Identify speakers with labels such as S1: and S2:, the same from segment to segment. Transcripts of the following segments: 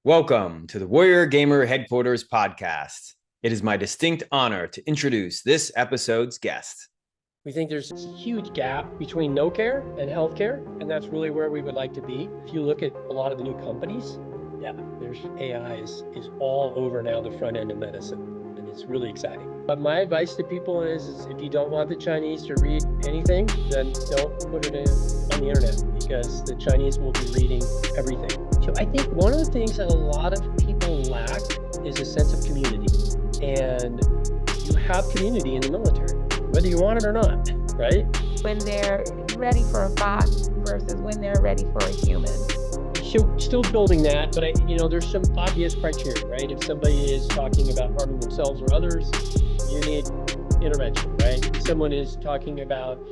S1: Welcome to the Warrior Gamer Headquarters podcast. It is my distinct honor to introduce this episode's guest.
S2: We think there's a huge gap between no care and healthcare, and that's really where we would like to be. If you look at a lot of the new companies, there's AI is all over now the front end of medicine, and it's really exciting. But my advice to people is if you don't want the Chinese to read anything, then don't put it on the internet, because the Chinese will be reading everything. So I think one of the things that a lot of people lack is a sense of community, and you have community in the military, whether you want it or not, right?
S3: When they're ready for a bot versus when they're ready for a human.
S2: Still building that, but there's some obvious criteria, right? If somebody is talking about harming themselves or others, you need intervention, right? If someone is talking about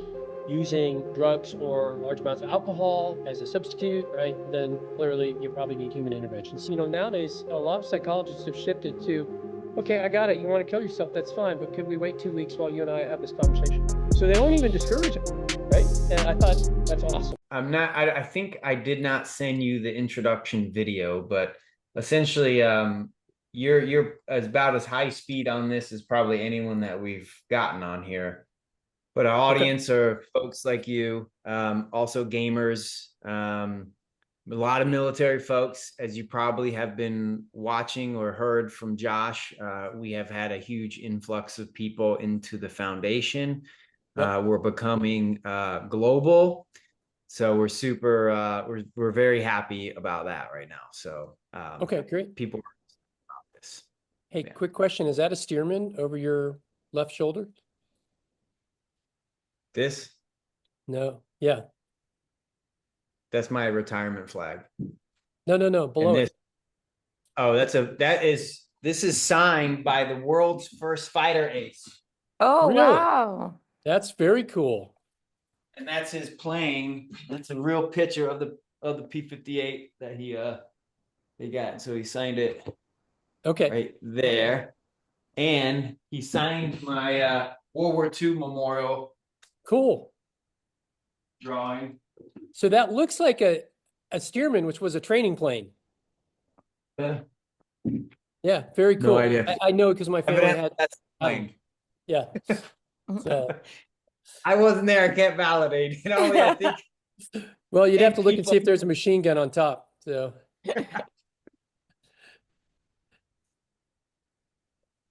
S2: using drugs or large amounts of alcohol as a substitute, right? Then clearly you probably need human intervention. So, nowadays, a lot of psychologists have shifted to, okay, I got it. You want to kill yourself, that's fine. But could we wait 2 weeks while you and I have this conversation? So they don't even discourage it, right? And I thought that's awesome.
S1: I think I did not send you the introduction video, but essentially, you're about as high speed on this as probably anyone that we've gotten on here. But our audience are folks like you, also gamers, a lot of military folks, as you probably have been watching or heard from Josh. We have had a huge influx of people into the foundation. We're becoming global. So we're super, we're very happy about that right now. So,
S2: okay, great.
S1: People are about this.
S2: Hey, yeah. Quick question. Is that a Stearman over your left shoulder?
S1: This?
S2: No. Yeah.
S1: That's my retirement flag.
S2: No. Below it.
S1: Oh, this is signed by the world's first fighter ace.
S3: Oh,
S2: really?
S3: Wow.
S2: That's very cool.
S1: And that's his plane. That's a real picture of the P-58 that he got. So he signed it right there. And he signed my World War II memorial.
S2: Cool.
S1: Drawing.
S2: So that looks like a Stearman, which was a training plane. Yeah, very cool.
S1: No idea.
S2: I know because my family had.
S1: That's plane.
S2: Yeah. So.
S1: I wasn't there. I can't validate. I think.
S2: Well, you'd have to look and see if there's a machine gun on top. So.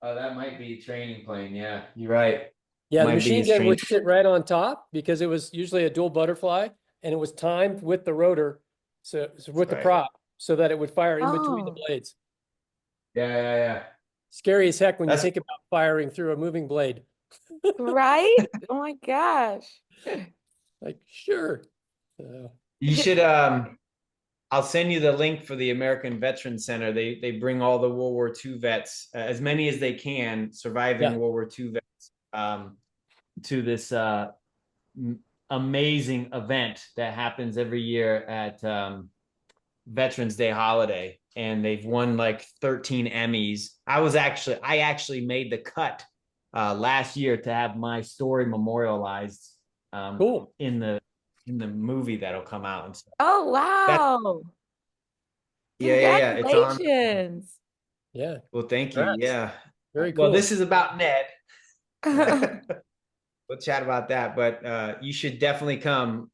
S1: Oh, that might be a training plane. Yeah, you're right.
S2: Yeah, the machine gun would sit right on top because it was usually a dual butterfly, and it was timed with the rotor, so with the prop, so that it would fire in between the blades.
S1: Yeah.
S2: Scary as heck when you think about firing through a moving blade.
S3: Right? Oh my gosh.
S2: Like, sure.
S1: You should I'll send you the link for the American Veterans Center. They bring all the World War II vets, as many as they can, surviving World War II vets, to this amazing event that happens every year at Veterans Day holiday. And they've won like 13 Emmys. I actually made the cut last year to have my story memorialized
S2: cool.
S1: in the movie that'll come out and stuff.
S3: Oh wow.
S1: Yeah.
S3: Congratulations.
S2: Yeah.
S1: Well, thank you. Yeah.
S2: Very cool.
S1: Well, this is about Ned. We'll chat about that, but you should definitely come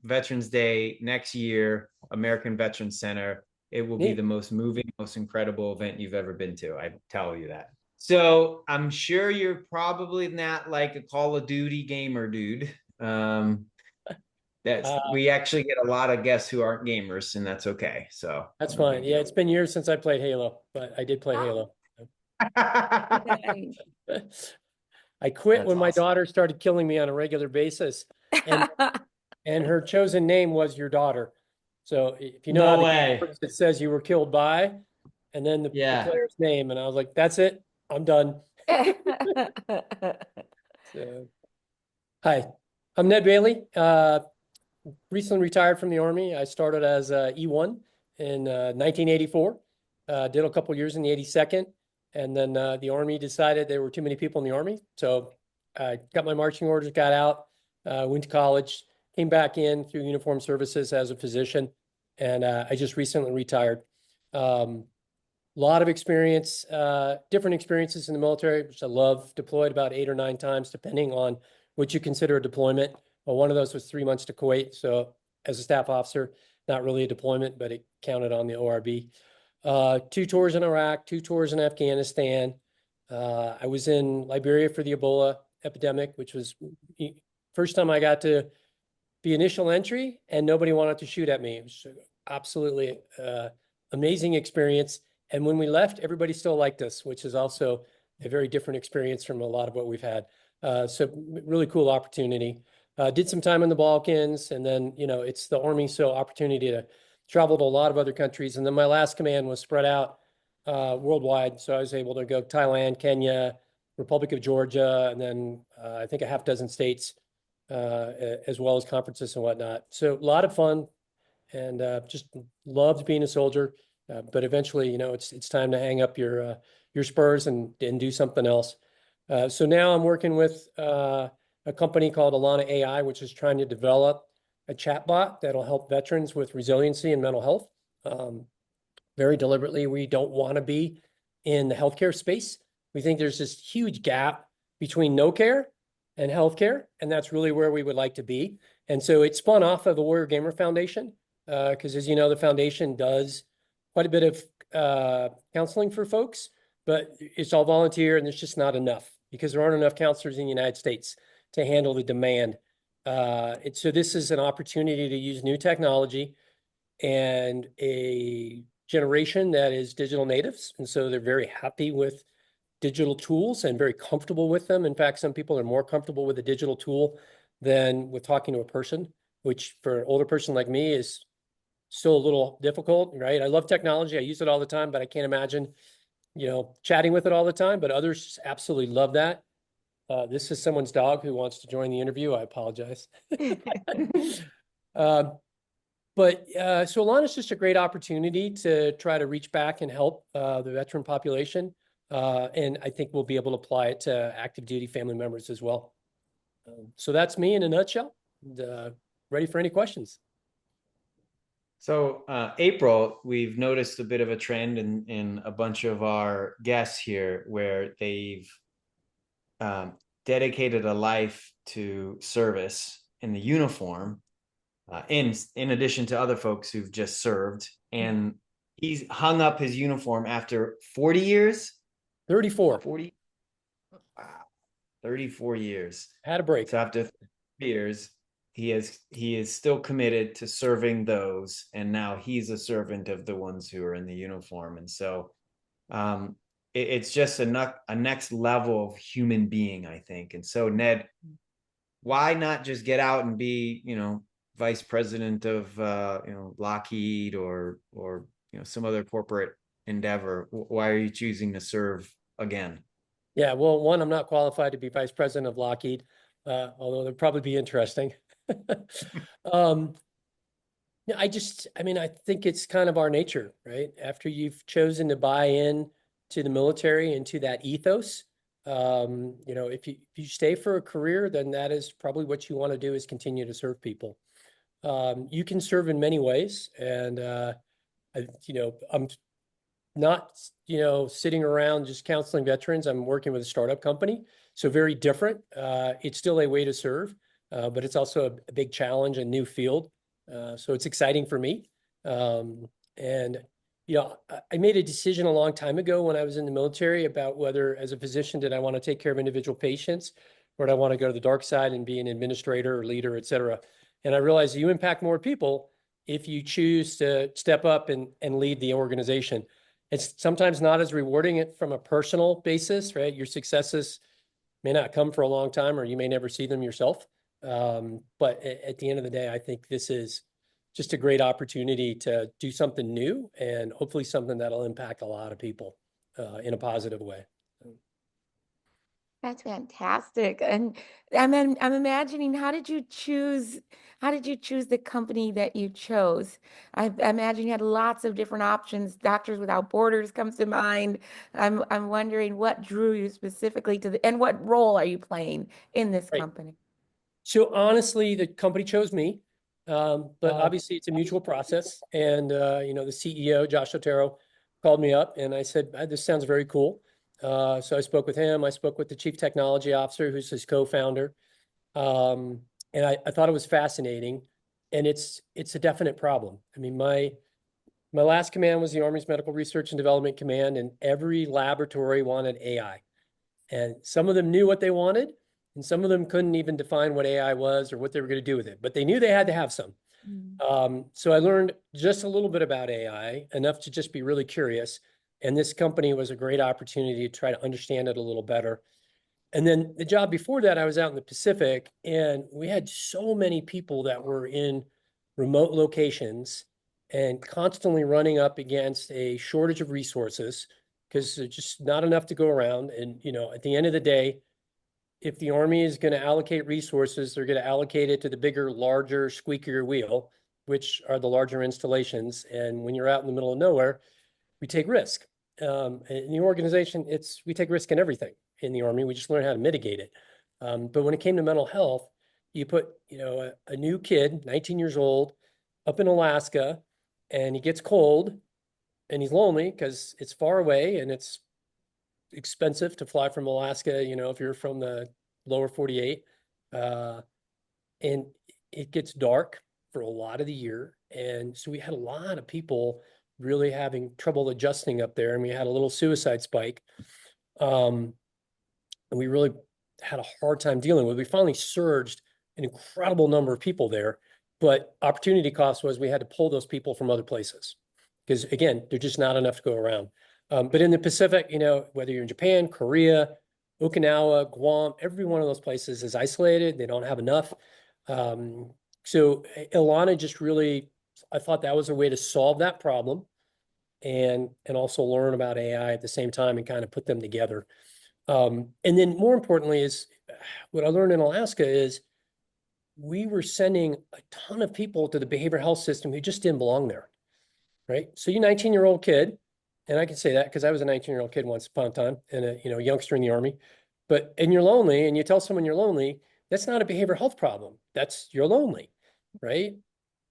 S1: Veterans Day next year, American Veterans Center. It will be the most moving, most incredible event you've ever been to. I tell you that. So I'm sure you're probably not like a Call of Duty gamer dude. We actually get a lot of guests who aren't gamers, and that's okay. So
S2: that's fine. Yeah, it's been years since I played Halo, but I did play Halo. I quit when my daughter started killing me on a regular basis, and her chosen name was your daughter. So if you know how the game works, it says you were killed by, and then the player's name, and I was like, that's it, I'm done. So, hi, I'm Ned Bailey. Recently retired from the Army. I started as E1 in 1984. Did a couple years in the 82nd, and then the Army decided there were too many people in the Army, so I got my marching orders, got out, went to college, came back in through uniformed services as a physician, and I just recently retired. Lot of experience, different experiences in the military, which I love. Deployed about 8 or 9 times, depending on what you consider a deployment. Well, one of those was 3 months to Kuwait. So as a staff officer, not really a deployment, but it counted on the ORB. 2 tours in Iraq, 2 tours in Afghanistan. I was in Liberia for the Ebola epidemic, which was first time I got to be initial entry and nobody wanted to shoot at me. It was absolutely amazing experience. And when we left, everybody still liked us, which is also a very different experience from a lot of what we've had. So really cool opportunity. Did some time in the Balkans, and then, it's the Army, so opportunity to travel to a lot of other countries. And then my last command was spread out worldwide. So I was able to go Thailand, Kenya, Republic of Georgia, and then I think a half dozen states, as well as conferences and whatnot. So a lot of fun, and just loved being a soldier. But eventually, it's time to hang up your spurs and do something else. So now I'm working with a company called Alana AI, which is trying to develop a chatbot that'll help veterans with resiliency and mental health. Very deliberately, we don't want to be in the healthcare space. We think there's this huge gap between no care and healthcare, and that's really where we would like to be. And so it spun off of the Warrior Gamer Foundation, because as you know, the foundation does quite a bit of counseling for folks, but it's all volunteer, and there's just not enough because there aren't enough counselors in the United States to handle the demand. So this is an opportunity to use new technology and a generation that is digital natives. And so they're very happy with digital tools and very comfortable with them. In fact, some people are more comfortable with a digital tool than with talking to a person, which for an older person like me is still a little difficult, right? I love technology. I use it all the time, but I can't imagine, chatting with it all the time. But others absolutely love that. This is someone's dog who wants to join the interview. I apologize. So Alana's just a great opportunity to try to reach back and help the veteran population. And I think we'll be able to apply it to active duty family members as well. So that's me in a nutshell. And, ready for any questions.
S1: So April, we've noticed a bit of a trend in a bunch of our guests here where they've dedicated a life to service in the uniform, in addition to other folks who've just served. And he's hung up his uniform after 40 years.
S2: 34.
S1: 40. Wow. 34 years.
S2: Had a break.
S1: So after 30 years, he is still committed to serving those, and now he's a servant of the ones who are in the uniform. And so it's just a next level of human being, I think. And so, Ned, why not just get out and be, vice president of Lockheed or some other corporate endeavor? Why are you choosing to serve again?
S2: Yeah, well, one, I'm not qualified to be vice president of Lockheed, although that'd probably be interesting. I think it's kind of our nature, right? After you've chosen to buy in to the military and to that ethos, if you stay for a career, then that is probably what you want to do, is continue to serve people. You can serve in many ways, and I'm not, sitting around just counseling veterans. I'm working with a startup company, so very different. It's still a way to serve, but it's also a big challenge, a new field. So it's exciting for me. And I made a decision a long time ago when I was in the military about whether, as a physician, did I want to take care of individual patients, or did I want to go to the dark side and be an administrator or leader, et cetera. And I realized you impact more people if you choose to step up and lead the organization. It's sometimes not as rewarding from a personal basis, right? Your successes may not come for a long time, or you may never see them yourself. But at the end of the day, I think this is just a great opportunity to do something new, and hopefully something that'll impact a lot of people in a positive way.
S3: That's fantastic. And I'm imagining, how did you choose the company that you chose? I imagine you had lots of different options. Doctors Without Borders comes to mind. I'm wondering what drew you specifically and what role are you playing in this
S2: Right.
S3: company?
S2: So honestly, the company chose me, but obviously it's a mutual process. And the CEO, Josh Otero, called me up and I said, this sounds very cool. So I spoke with him. I spoke with the chief technology officer, who's his co-founder. Um, and I thought it was fascinating. And it's a definite problem. I mean, my last command was the Army's Medical Research and Development Command, and every laboratory wanted AI. And some of them knew what they wanted, and some of them couldn't even define what AI was or what they were going to do with it. But they knew they had to have some.
S3: Mm.
S2: So I learned just a little bit about AI, enough to just be really curious. And this company was a great opportunity to try to understand it a little better. And then the job before that, I was out in the Pacific, and we had so many people that were in remote locations and constantly running up against a shortage of resources because there's just not enough to go around. And, at the end of the day, if the Army is going to allocate resources, they're going to allocate it to the bigger, larger, squeakier wheel, which are the larger installations. And when you're out in the middle of nowhere, we take risk. In the organization, we take risk in everything in the Army. We just learn how to mitigate it. But when it came to mental health, you put, a new kid, 19 years old, up in Alaska, and he gets cold and he's lonely because it's far away and it's expensive to fly from Alaska, if you're from the lower 48. And it gets dark for a lot of the year. And so we had a lot of people really having trouble adjusting up there. And we had a little suicide spike. And we really had a hard time dealing with it. We finally surged an incredible number of people there. But opportunity cost was we had to pull those people from other places because, again, there's just not enough to go around. But in the Pacific, whether you're in Japan, Korea, Okinawa, Guam, every one of those places is isolated. They don't have enough. So Ilana just really, I thought that was a way to solve that problem and also learn about AI at the same time and kind of put them together. And then more importantly is what I learned in Alaska is we were sending a ton of people to the behavioral health system who just didn't belong there, right? So you 19-year-old kid, and I can say that because I was a 19-year-old kid once upon a time and a youngster in the Army, and you're lonely and you tell someone you're lonely, that's not a behavioral health problem. You're lonely, right?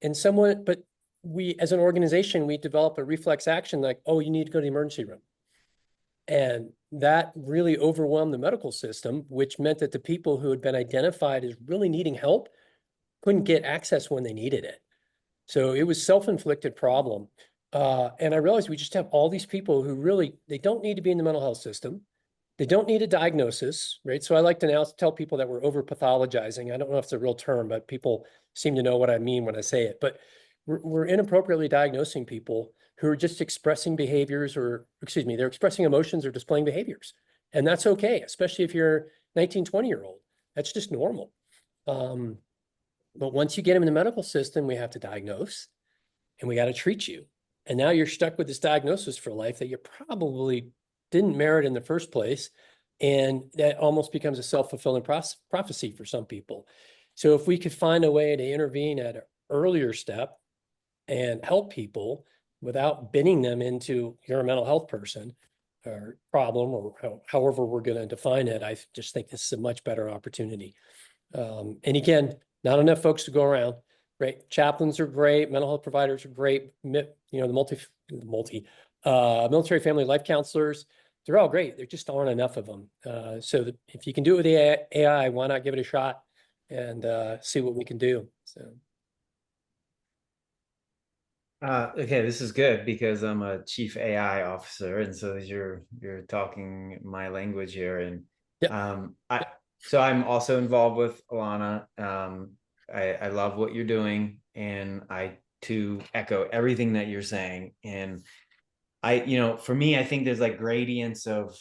S2: But we, as an organization, we develop a reflex action like, oh, you need to go to the emergency room. And that really overwhelmed the medical system, which meant that the people who had been identified as really needing help couldn't get access when they needed it. So it was self-inflicted problem. And I realized we just have all these people who really, they don't need to be in the mental health system. They don't need a diagnosis, right? So I like to now tell people that we're over pathologizing. I don't know if it's a real term, but people seem to know what I mean when I say it. But we're inappropriately diagnosing people who are just expressing behaviors they're expressing emotions or displaying behaviors. And that's okay, especially if you're 19, 20-year-old. That's just normal. But once you get them in the medical system, we have to diagnose and we got to treat you. And now you're stuck with this diagnosis for life that you probably didn't merit in the first place. And that almost becomes a self-fulfilling prophecy for some people. So if we could find a way to intervene at an earlier step and help people without binning them into you're a mental health person or problem or however we're going to define it, I just think this is a much better opportunity. And again, not enough folks to go around, right? Chaplains are great. Mental health providers are great. The military family life counselors, they're all great. There just aren't enough of them. So if you can do it with the AI, why not give it a shot and see what we can do? So.
S1: Okay, this is good because I'm a chief AI officer, and so you're talking my language here, and
S2: Yeah.
S1: so I'm also involved with Alana. I love what you're doing, and I too echo everything that you're saying. And for me, I think there's like gradients of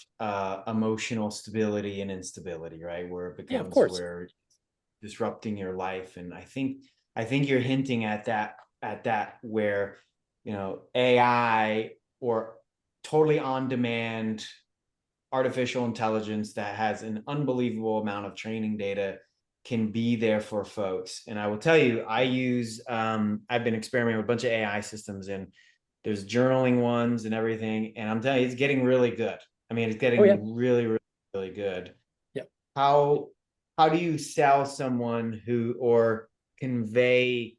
S1: emotional stability and instability, right? Where it
S2: Yeah, of
S1: becomes
S2: course.
S1: where disrupting your life, and I think you're hinting at that where AI or totally on demand artificial intelligence that has an unbelievable amount of training data can be there for folks. And I will tell you, I've been experimenting with a bunch of AI systems, and there's journaling ones and everything, and I'm telling you, it's getting really good. I mean, it's
S2: Oh, yeah.
S1: getting really, really, really good.
S2: Yeah.
S1: How do you sell someone or convey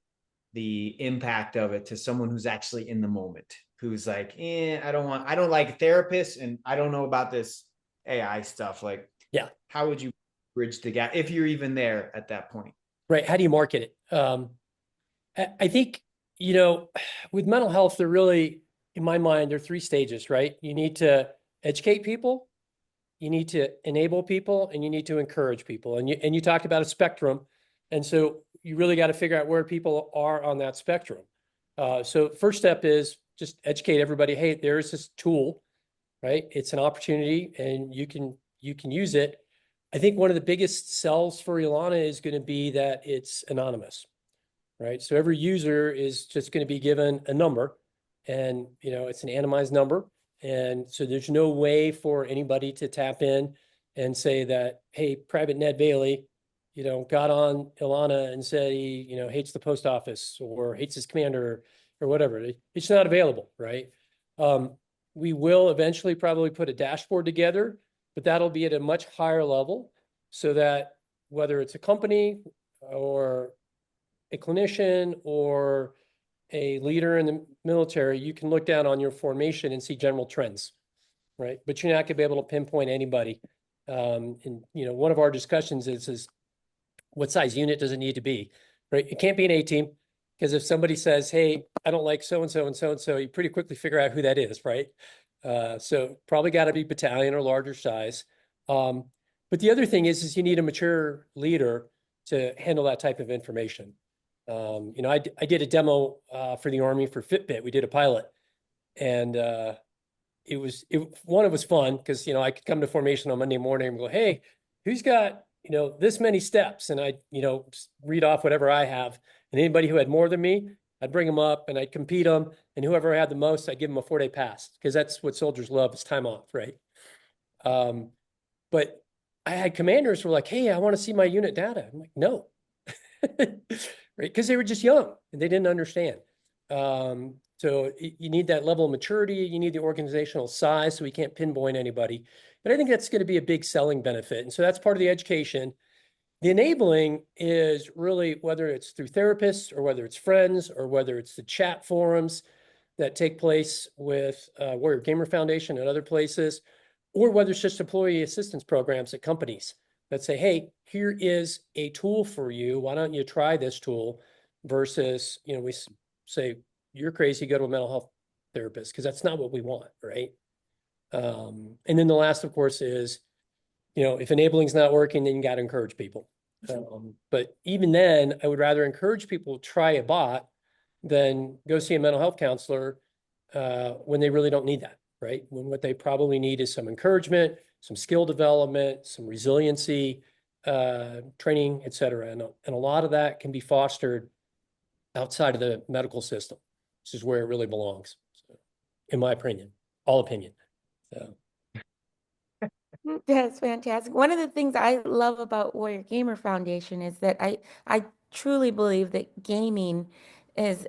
S1: the impact of it to someone who's actually in the moment? who's like, I don't like therapists and I don't know about this AI stuff. Like,
S2: Yeah.
S1: how would you bridge the gap if you're even there at that point?
S2: Right. How do you market it? I think, with mental health, there really, in my mind, there are three stages, right? You need to educate people, you need to enable people, and you need to encourage people. And you talked about a spectrum. And so you really got to figure out where people are on that spectrum. So first step is just educate everybody. Hey, there's this tool, right? It's an opportunity and you can use it. I think one of the biggest sells for Ilana is going to be that it's anonymous, right? So every user is just going to be given a number, and it's an anonymized number. And so there's no way for anybody to tap in and say that, hey, Private Ned Bailey, got on Ilana and said he, hates the post office or hates his commander or whatever. It's not available, right? We will eventually probably put a dashboard together, but that'll be at a much higher level so that whether it's a company or a clinician or a leader in the military, you can look down on your formation and see general trends, right? But you're not going to be able to pinpoint anybody. And one of our discussions is what size unit does it need to be, right? It can't be an A team, because if somebody says, "Hey, I don't like so and so and so and so," you pretty quickly figure out who that is, right? So probably got to be battalion or larger size. But the other thing is you need a mature leader to handle that type of information. I did a demo for the Army for Fitbit. We did a pilot, and it was fun because I could come to formation on Monday morning and go, "Hey, who's got this many steps?" And I read off whatever I have, and anybody who had more than me, I'd bring them up and I'd compete them, and whoever had the most, I'd give them a 4-day pass, because that's what soldiers love, is time off, right? But I had commanders who were like, "Hey, I want to see my unit data." I'm like, "No." Right? Because they were just young and they didn't understand. So you need that level of maturity. You need the organizational size, so we can't pinpoint anybody. But I think that's going to be a big selling benefit. And so that's part of the education. The enabling is really, whether it's through therapists or whether it's friends or whether it's the chat forums that take place with Warrior Gamer Foundation and other places, or whether it's just employee assistance programs at companies that say, "Hey, here is a tool for you. Why don't you try this tool?" Versus, we say, "You're crazy, go to a mental health therapist," because that's not what we want, right? And then the last, of course, is, if enabling's not working, then you got to encourage people. But even then, I would rather encourage people to try a bot than go see a mental health counselor when they really don't need that, right? When what they probably need is some encouragement, some skill development, some resiliency, training, et cetera. And a lot of that can be fostered outside of the medical system. This is where it really belongs, so, in my opinion, all opinion. So.
S3: That's fantastic. One of the things I love about Warrior Gamer Foundation is that I truly believe that gaming is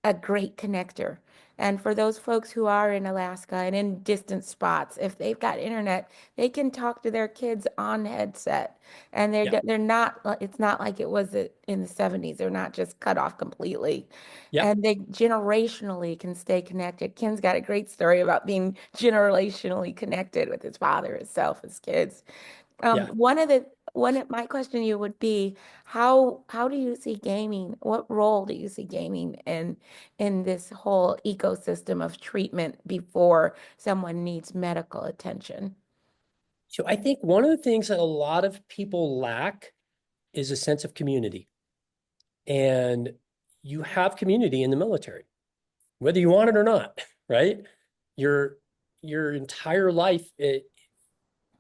S3: a great connector. And for those folks who are in Alaska and in distant spots, if they've got internet, they can talk to their kids on headset. And
S2: Yeah.
S3: they're not, it's not like it was in the 70s. They're not just cut off completely.
S2: Yeah.
S3: And they generationally can stay connected. Ken's got a great story about being generationally connected with his father, himself, his kids.
S2: Yeah.
S3: My question to you would be, how do you see gaming? What role do you see gaming in this whole ecosystem of treatment before someone needs medical attention?
S2: So I think one of the things that a lot of people lack is a sense of community. And you have community in the military, whether you want it or not, right? Your entire life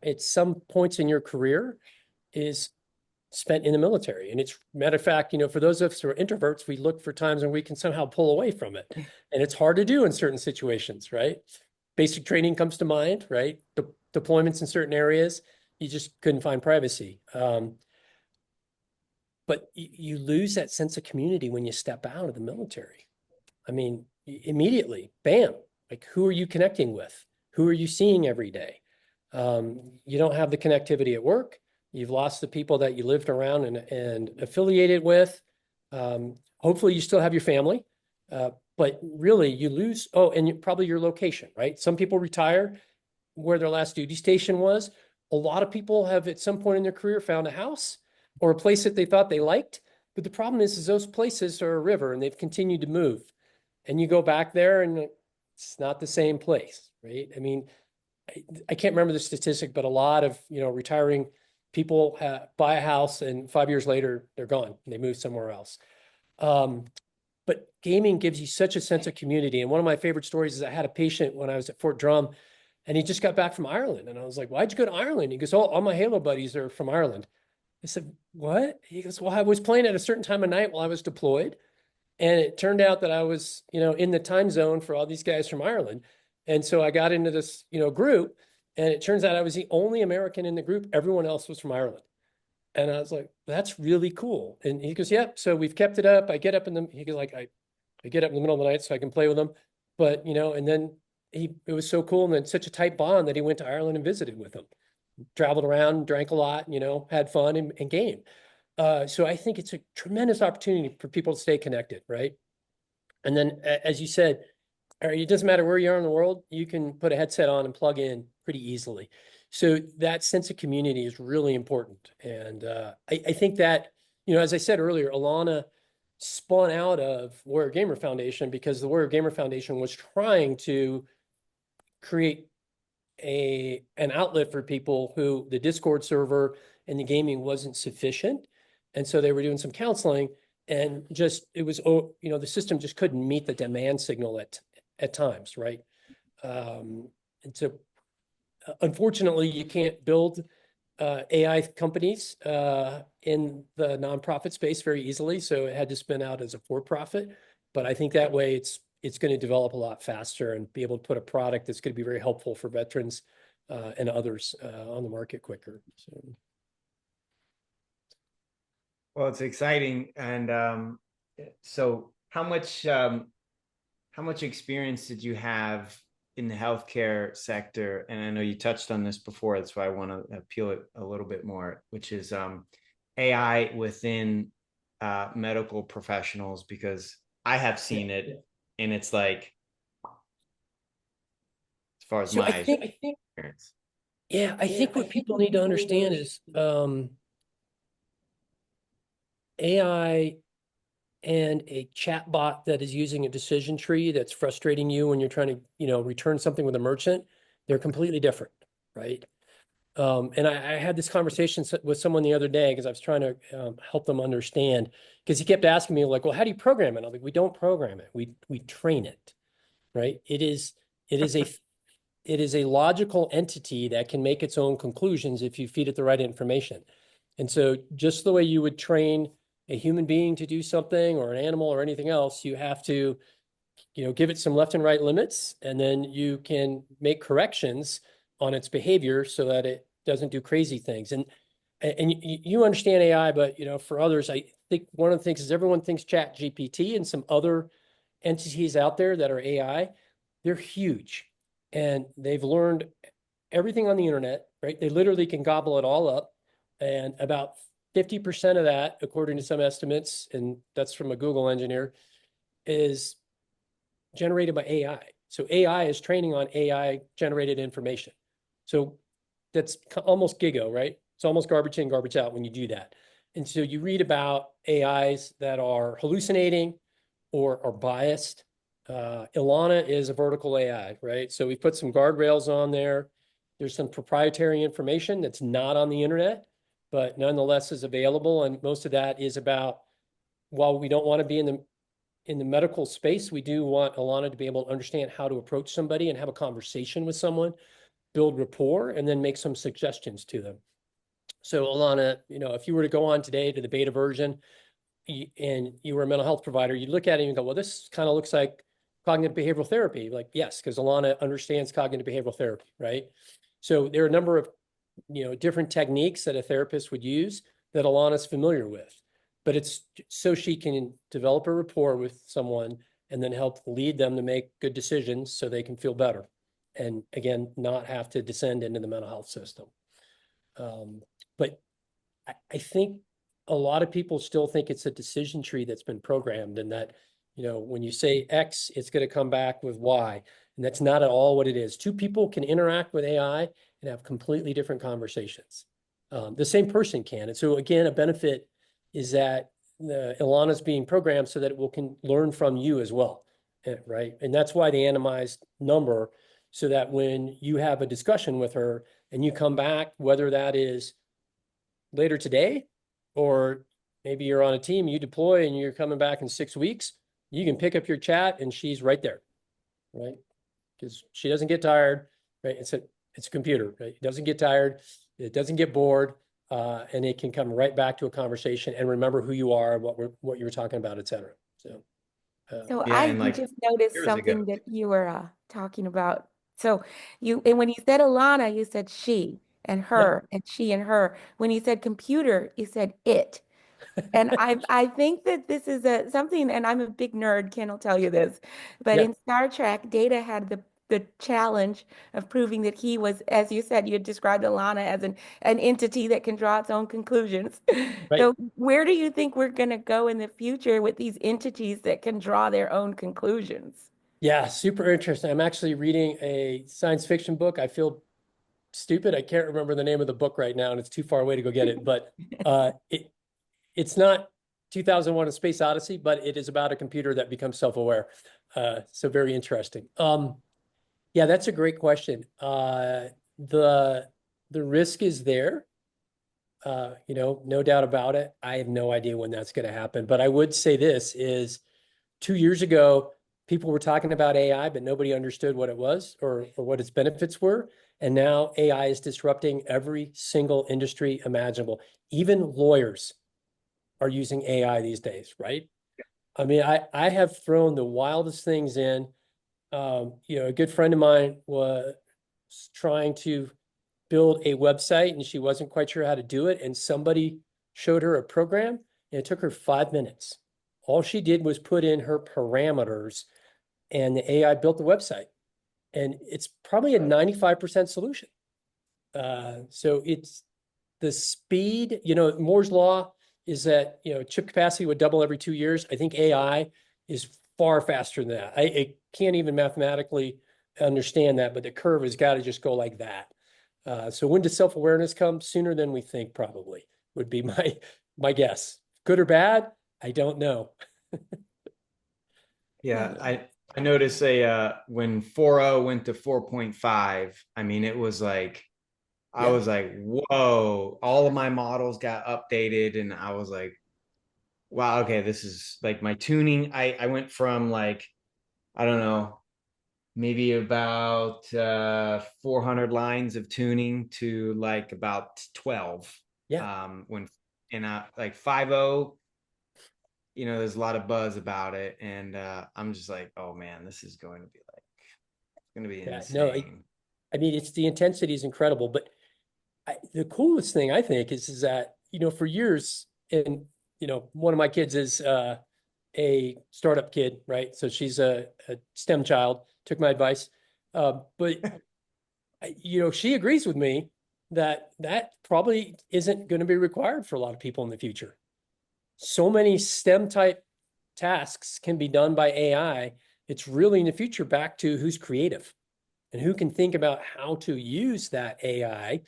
S2: at some points in your career is spent in the military. And it's, matter of fact, for those of us who are introverts, we look for times when we can somehow pull away from it. And it's hard to do in certain situations, right? Basic training comes to mind, right? Deployments in certain areas, you just couldn't find privacy. But you lose that sense of community when you step out of the military. I mean, immediately, bam, like, who are you connecting with? Who are you seeing every day? You don't have the connectivity at work. You've lost the people that you lived around and affiliated with. Hopefully you still have your family, but really you lose, oh, and probably your location, right? Some people retire where their last duty station was. A lot of people have at some point in their career found a house or a place that they thought they liked. But the problem is those places are a river and they've continued to move. And you go back there and it's not the same place, right? I mean, I can't remember the statistic, but a lot of, retiring people buy a house and 5 years later they're gone. They move somewhere else. Um, but gaming gives you such a sense of community. And one of my favorite stories is I had a patient when I was at Fort Drum and he just got back from Ireland. And I was like, why'd you go to Ireland? He goes, oh, all my Halo buddies are from Ireland. I said, what? He goes, well, I was playing at a certain time of night while I was deployed. And it turned out that I was, in the time zone for all these guys from Ireland. And so I got into this, group, and it turns out I was the only American in the group. Everyone else was from Ireland. And I was like, that's really cool. And he goes, yep. So we've kept it up. I get up he goes like, I get up in the middle of the night so I can play with him. But, and then it was so cool and then such a tight bond that he went to Ireland and visited with him, traveled around, drank a lot, had fun and game. So I think it's a tremendous opportunity for people to stay connected, right? And then, as you said, it doesn't matter where you are in the world, you can put a headset on and plug in pretty easily. So that sense of community is really important. And I think that, as I said earlier, Alana spun out of Warrior Gamer Foundation because the Warrior Gamer Foundation was trying to create an outlet for people who the Discord server and the gaming wasn't sufficient. And so they were doing some counseling and the system just couldn't meet the demand signal at times, right? And so unfortunately, you can't build AI companies in the nonprofit space very easily. So it had to spin out as a for-profit. But I think that way it's going to develop a lot faster and be able to put a product that's going to be very helpful for veterans and others on the market quicker. So.
S1: Well, it's exciting. And so how much experience did you have in the healthcare sector? And I know you touched on this before, that's why I want to appeal it a little bit more, which is AI within medical professionals, because I have seen it and it's like, as far as
S2: So
S1: my
S2: I think,
S1: experience.
S2: I think what people need to understand is AI and a chat bot that is using a decision tree that's frustrating you when you're trying to, return something with a merchant, they're completely different, right? And I had this conversation with someone the other day because I was trying to help them understand, because he kept asking me like, well, how do you program it? I was like, we don't program it. We train it, right? It is a logical entity that can make its own conclusions if you feed it the right information. And so just the way you would train a human being to do something or an animal or anything else, you have to, give it some left and right limits, and then you can make corrections on its behavior so that it doesn't do crazy things. And you understand AI, but for others, I think one of the things is everyone thinks Chat GPT and some other entities out there that are AI, they're huge. And they've learned everything on the internet, right? They literally can gobble it all up. And about 50% of that, according to some estimates, and that's from a Google engineer, is generated by AI. So AI is training on AI generated information. So that's almost gigo, right? It's almost garbage in, garbage out when you do that. And so you read about AIs that are hallucinating or are biased. Ilana is a vertical AI, right? So we put some guardrails on there. There's some proprietary information that's not on the internet, but nonetheless is available. And most of that is about, while we don't want to be in the medical space, we do want Ilana to be able to understand how to approach somebody and have a conversation with someone, build rapport, and then make some suggestions to them. So Ilana, if you were to go on today to the beta version and you were a mental health provider, you'd look at it and go, well, this kind of looks like cognitive behavioral therapy. Like, yes, because Ilana understands cognitive behavioral therapy, right? So there are a number of, different techniques that a therapist would use that Ilana's familiar with, but it's so she can develop a rapport with someone and then help lead them to make good decisions so they can feel better. And again, not have to descend into the mental health system. But I think a lot of people still think it's a decision tree that's been programmed and that, When you say X, it's going to come back with Y. And that's not at all what it is. Two people can interact with AI and have completely different conversations. The same person can. And so again, a benefit is that Ilana's being programmed so that it can learn from you as well, right? And that's why the anonymized number, so that when you have a discussion with her and you come back, whether that is later today, or maybe you're on a team, you deploy and you're coming back in 6 weeks, you can pick up your chat and she's right there, right? Because she doesn't get tired, right? It's a computer, right? It doesn't get tired, it doesn't get bored, and it can come right back to a conversation and remember who you are, what you were talking about, et cetera.
S3: So
S1: Yeah,
S3: I
S1: and like
S3: just noticed
S1: years ago.
S3: something that you were talking about. So and when you said Alana, you said she and
S2: Yeah,
S3: her and she and her. When you said computer, you said it. And I think that this is something, and I'm a big nerd, Ken will tell you this, but
S2: yeah,
S3: in Star Trek, Data had the challenge of proving that he was, as you said, you had described Alana as an entity that can draw its own conclusions.
S2: right.
S3: So where do you think we're going to go in the future with these entities that can draw their own conclusions?
S2: Yeah, super interesting. I'm actually reading a science fiction book. I feel stupid. I can't remember the name of the book right now, and it's too far away to go get it. But it's not 2001: A Space Odyssey, but it is about a computer that becomes self-aware. So very interesting. Yeah, that's a great question. The the risk is there. No doubt about it. I have no idea when that's going to happen. But I would say this is 2 years ago, people were talking about AI, but nobody understood what it was or what its benefits were. And now AI is disrupting every single industry imaginable. Even lawyers are using AI these days, right? I mean, I have thrown the wildest things in. A good friend of mine was trying to build a website and she wasn't quite sure how to do it. And somebody showed her a program and it took her 5 minutes. All she did was put in her parameters and the AI built the website. And it's probably a 95% solution. So it's the speed, Moore's law is that, chip capacity would double every 2 years. I think AI is far faster than that. I can't even mathematically understand that, but the curve has got to just go like that. So when does self-awareness come? Sooner than we think, probably, would be my guess. Good or bad? I don't know.
S1: Yeah, I noticed when 4.0 went to 4.5, I mean it was like I
S2: Yeah,
S1: was like, whoa, all of my models got updated and I was like, wow, okay, this is like my tuning. I went from like, I don't know, maybe about 400 lines of tuning to like about 12.
S2: yeah,
S1: When and like 5.0, there's a lot of buzz about it, and I'm just like, oh man, this is going to be like, it's going to be
S2: yeah. No,
S1: insane.
S2: I mean, it's the intensity is incredible, but the coolest thing I think is that, for years, and, one of my kids is a startup kid, right? So she's a STEM child, took my advice. But, she agrees with me that that probably isn't going to be required for a lot of people in the future. So many STEM type tasks can be done by AI. It's really in the future back to who's creative and who can think about how to use that AI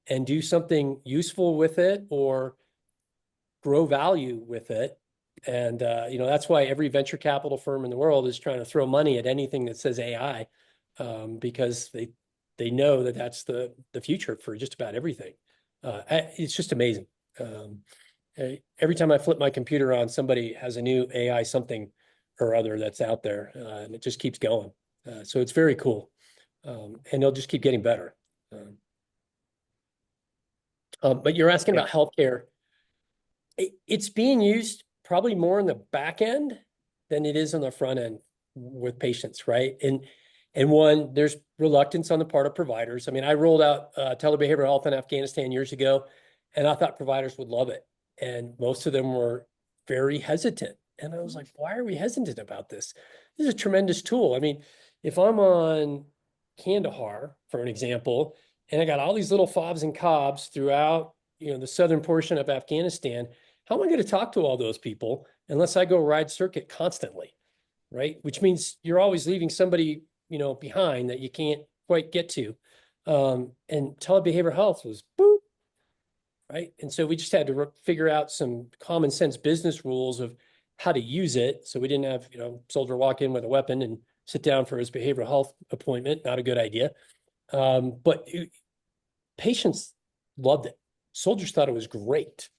S2: and do something useful with it or grow value with it. And that's why every venture capital firm in the world is trying to throw money at anything that says AI, because they know that that's the future for just about everything. It's just amazing. Every time I flip my computer on, somebody has a new AI something or other that's out there, and it just keeps going. So it's very cool, and they'll just keep getting better. But you're asking
S1: Yeah.
S2: about healthcare. It's being used probably more in the back end than it is on the front end with patients, right? And there's reluctance on the part of providers. I mean, I rolled out telebehavioral health in Afghanistan years ago, and I thought providers would love it. And most of them were very hesitant. And I was like, why are we hesitant about this? This is a tremendous tool. I mean, if I'm on Kandahar, for an example, and I got all these little fobs and cobs throughout, the southern portion of Afghanistan, how am I going to talk to all those people unless I go ride circuit constantly? right? Which means you're always leaving somebody, behind that you can't quite get to. And telebehavioral health was boop, right? And so we just had to figure out some common sense business rules of how to use it. So we didn't have, soldier walk in with a weapon and sit down for his behavioral health appointment. Not a good idea. But patients loved it. Soldiers thought it was great.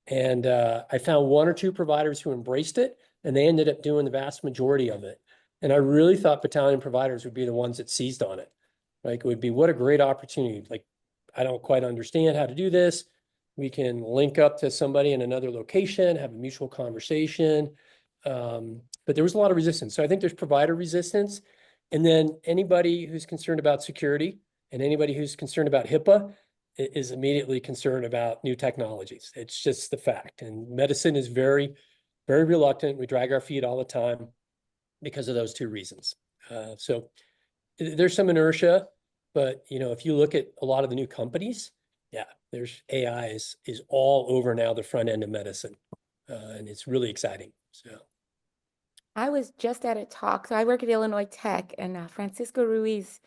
S2: And I found one or two providers who embraced it, and they ended up doing the vast majority of it. And I really thought battalion providers would be the ones that seized on it. Like, it would be, what a great opportunity. Like, I don't quite understand how to do this. We can link up to somebody in another location, have a mutual conversation. But there was a lot of resistance. So I think there's provider resistance. And then anybody who's concerned about security and anybody who's concerned about HIPAA is immediately concerned about new technologies. It's just the fact. And medicine is very, very reluctant. We drag our feet all the time because of those two reasons. So there's some inertia, but if you look at a lot of the new companies, yeah, there's AI is all over now the front end of medicine, and it's really exciting. So
S3: I was just at a talk. So I work at Illinois Tech, and Francisco Ruiz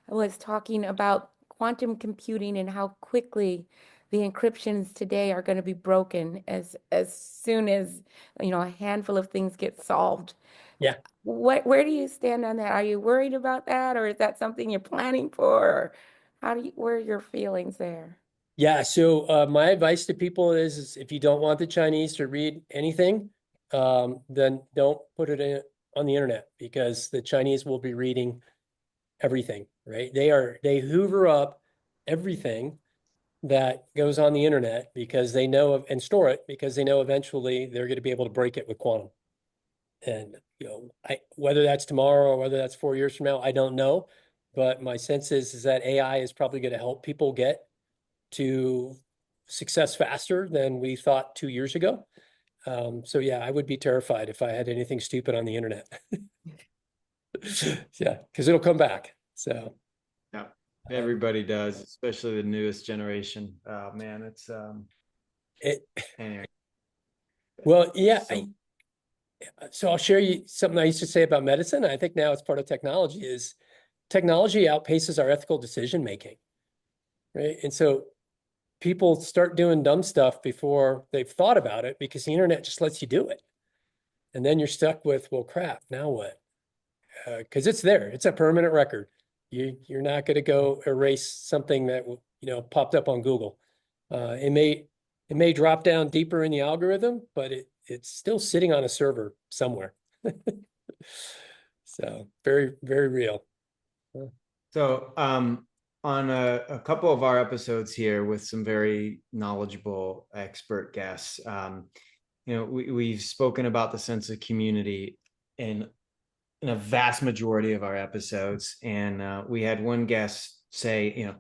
S3: was talking about quantum computing and how quickly the encryptions today are going to be broken as soon as a handful of things get solved.
S2: yeah,
S3: Where do you stand on that? Are you worried about that, or is that something you're planning for? Or where are your feelings there?
S2: yeah. So my advice to people is if you don't want the Chinese to read anything, then don't put it on the internet, because the Chinese will be reading everything, right? They hoover up everything that goes on the internet because they know and store it because they know eventually they're going to be able to break it with quantum. And whether that's tomorrow or whether that's 4 years from now, I don't know. But my sense is that AI is probably going to help people get to success faster than we thought 2 years ago. So yeah, I would be terrified if I had anything stupid on the internet. Yeah, because it'll come back. So
S1: Yeah, everybody does, especially the newest generation. Oh man, it's
S2: it,
S1: anyway.
S2: well, yeah.
S1: So
S2: So I'll share you something I used to say about medicine. I think now it's part of technology is technology outpaces our ethical decision making, right? And so people start doing dumb stuff before they've thought about it because the internet just lets you do it. And then you're stuck with, well, crap, now what? Because it's there. It's a permanent record. You're not going to go erase something that popped up on Google. It may drop down deeper in the algorithm, but it's still sitting on a server somewhere. So very, very real.
S1: So, on a couple of our episodes here with some very knowledgeable expert guests, we've spoken about the sense of community in a vast majority of our episodes, and we had one guest say,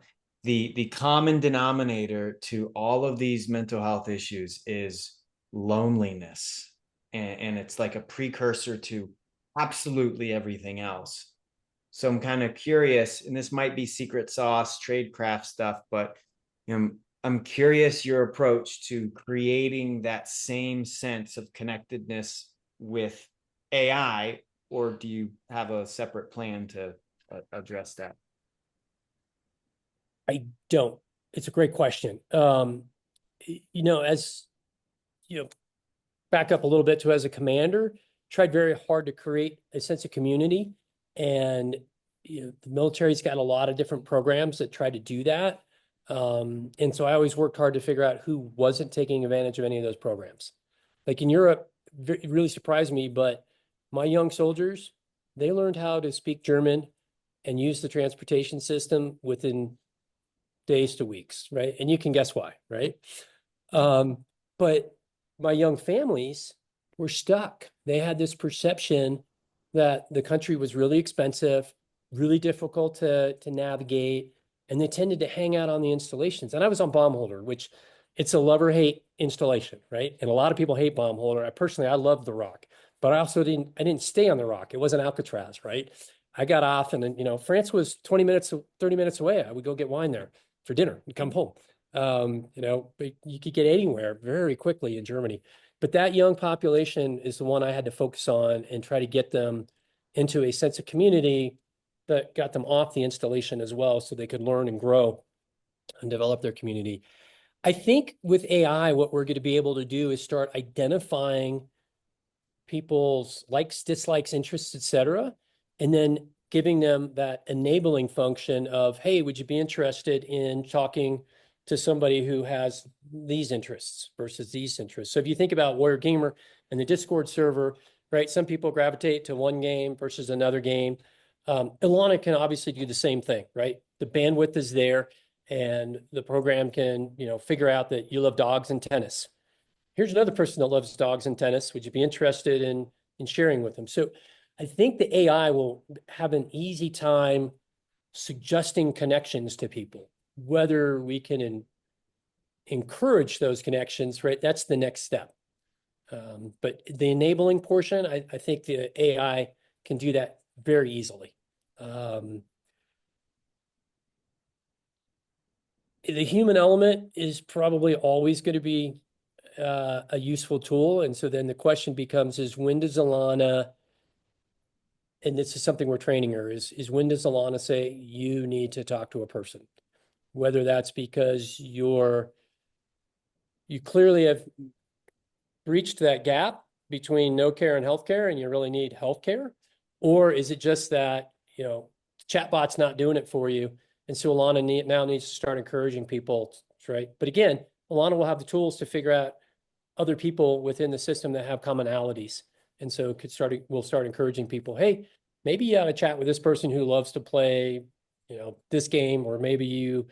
S1: the common denominator to all of these mental health issues is loneliness, and it's like a precursor to absolutely everything else. So I'm kind of curious, and this might be secret sauce, tradecraft stuff, but I'm curious your approach to creating that same sense of connectedness with AI, or do you have a separate plan to address that?
S2: I don't. It's a great question. As back up a little bit to as a commander, tried very hard to create a sense of community. And the military's got a lot of different programs that try to do that. And so I always worked hard to figure out who wasn't taking advantage of any of those programs. Like in Europe, it really surprised me, but my young soldiers, they learned how to speak German and use the transportation system within days to weeks, right? And you can guess why, right? But my young families were stuck. They had this perception that the country was really expensive, really difficult to navigate, and they tended to hang out on the installations. And I was on bomb holder, which it's a love or hate installation, right? And a lot of people hate bomb holder. I loved the Rock, but I didn't stay on the Rock. It wasn't Alcatraz, right? I got off, and then, France was 20 minutes, 30 minutes away. I would go get wine there for dinner and come home. But you could get anywhere very quickly in Germany. But that young population is the one I had to focus on and try to get them into a sense of community that got them off the installation as well, so they could learn and grow and develop their community. I think with AI, what we're going to be able to do is start identifying people's likes, dislikes, interests, etc., and then giving them that enabling function of, hey, would you be interested in talking to somebody who has these interests versus these interests? So if you think about Warrior Gamer and the Discord server, right, some people gravitate to one game versus another game. Ilana can obviously do the same thing, right? The bandwidth is there, and the program can, figure out that you love dogs and tennis. Here's another person that loves dogs and tennis. Would you be interested in sharing with them? So I think the AI will have an easy time suggesting connections to people. Whether we can encourage those connections, right? That's the next step. But the enabling portion, I think the AI can do that very easily. The human element is probably always going to be a useful tool. And so then the question becomes is when does Alana, and this is something we're training her, is when does Alana say you need to talk to a person? Whether that's because you clearly have breached that gap between no care and healthcare and you really need healthcare, or is it just that, chatbot's not doing it for you? And so Alana now needs to start encouraging people, right? But again, Alana will have the tools to figure out other people within the system that have commonalities. And so we'll start encouraging people, hey, maybe you ought to chat with this person who loves to play, this game, or maybe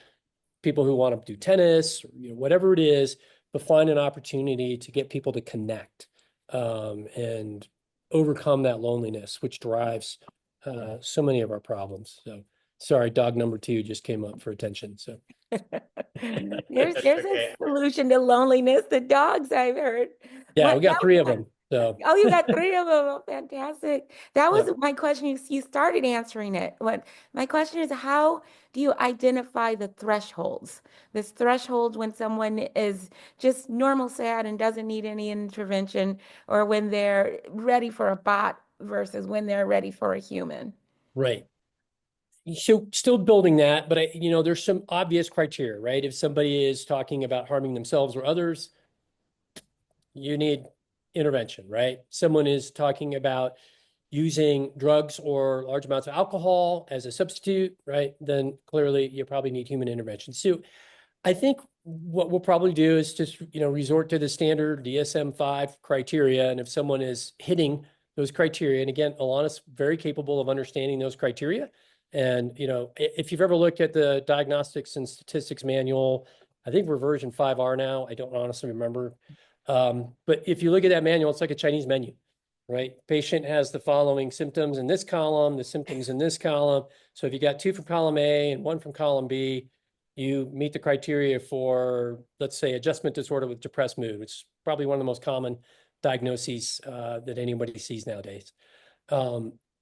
S2: people who want to do tennis, whatever it is, but find an opportunity to get people to connect and overcome that loneliness, which drives so many of our problems. So sorry, dog number 2 just came up for attention. So
S3: there's a solution to loneliness. The dogs, I've heard.
S2: Yeah, we got 3 of them. So
S3: Oh, you got 3 of them. Oh, fantastic. That was my question. You started answering it. My question is, how do you identify the thresholds? This threshold when someone is just normal sad and doesn't need any intervention, or when they're ready for a bot versus when they're ready for a human.
S2: Right. So still building that, but there's some obvious criteria, right? If somebody is talking about harming themselves or others, you need intervention, right? Someone is talking about using drugs or large amounts of alcohol as a substitute, right? Then clearly you probably need human intervention. So I think what we'll probably do is just, resort to the standard DSM-5 criteria. And if someone is hitting those criteria, and again, Alana's very capable of understanding those criteria. And, if you've ever looked at the Diagnostics and Statistics Manual, I think we're version 5R now. I don't honestly remember. But if you look at that manual, it's like a Chinese menu, right? Patient has the following symptoms in this column, the symptoms in this column. So if you got 2 from column A and 1 from column B, you meet the criteria for, let's say, adjustment disorder with depressed mood, which is probably one of the most common diagnoses that anybody sees nowadays.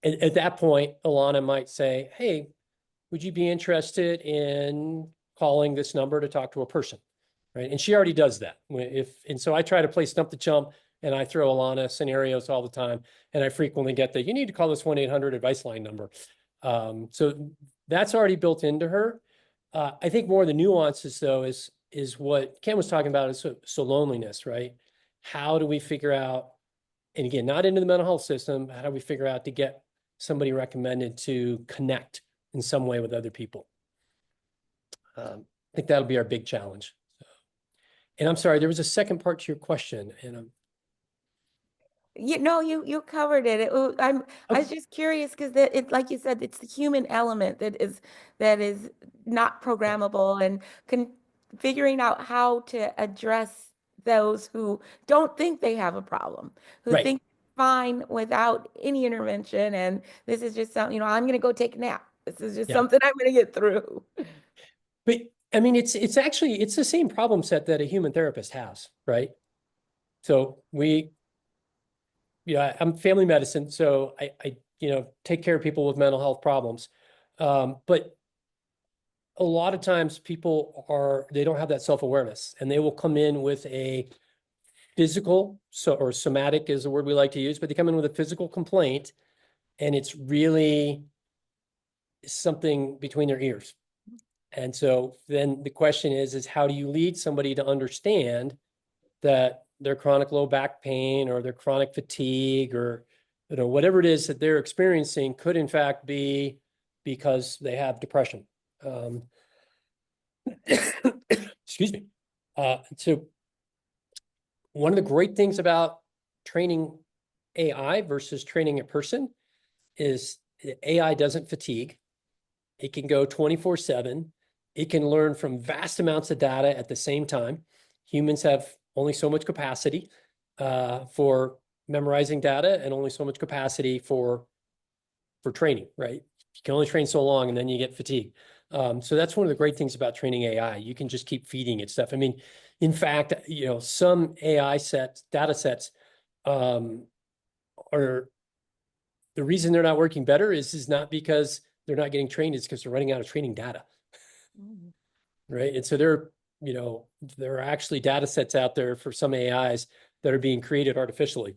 S2: At that point, Alana might say, hey, would you be interested in calling this number to talk to a person? Right. And she already does that. And so I try to play stump the chump, and I throw Alana scenarios all the time. And I frequently get you need to call this 1-800 advice line number. So that's already built into her. I think more of the nuances, though, is what Ken was talking about, is so loneliness, right? How do we figure out, and again, not into the mental health system, how do we figure out to get somebody recommended to connect in some way with other people? I think that'll be our big challenge. And I'm sorry, there was a second part to your question, and
S3: you covered it. I was just curious because it's like you said, it's the human element that is not programmable, and figuring out how to address those who don't think they have a problem, who think fine without any intervention, and this is just something, I'm going to go take a nap. This is just something I'm going to get through.
S2: But I mean, it's the same problem set that a human therapist has, right? So I'm family medicine, so I take care of people with mental health problems. But a lot of times people they don't have that self-awareness, and they will come in with a physical, or somatic is the word we like to use, but they come in with a physical complaint, and it's really something between their ears. And so then the question is how do you lead somebody to understand that their chronic low back pain or their chronic fatigue or whatever it is that they're experiencing could in fact be because they have depression. Excuse me. So one of the great things about training AI versus training a person is AI doesn't fatigue. It can go 24/7. It can learn from vast amounts of data at the same time. Humans have only so much capacity for memorizing data and only so much capacity for training, right? You can only train so long and then you get fatigued. So that's one of the great things about training AI. You can just keep feeding it stuff. I mean, in fact, some AI data sets are the reason they're not working better is not because they're not getting trained, it's because they're running out of training data. Mm-hmm. Right. And so there are actually data sets out there for some AIs that are being created artificially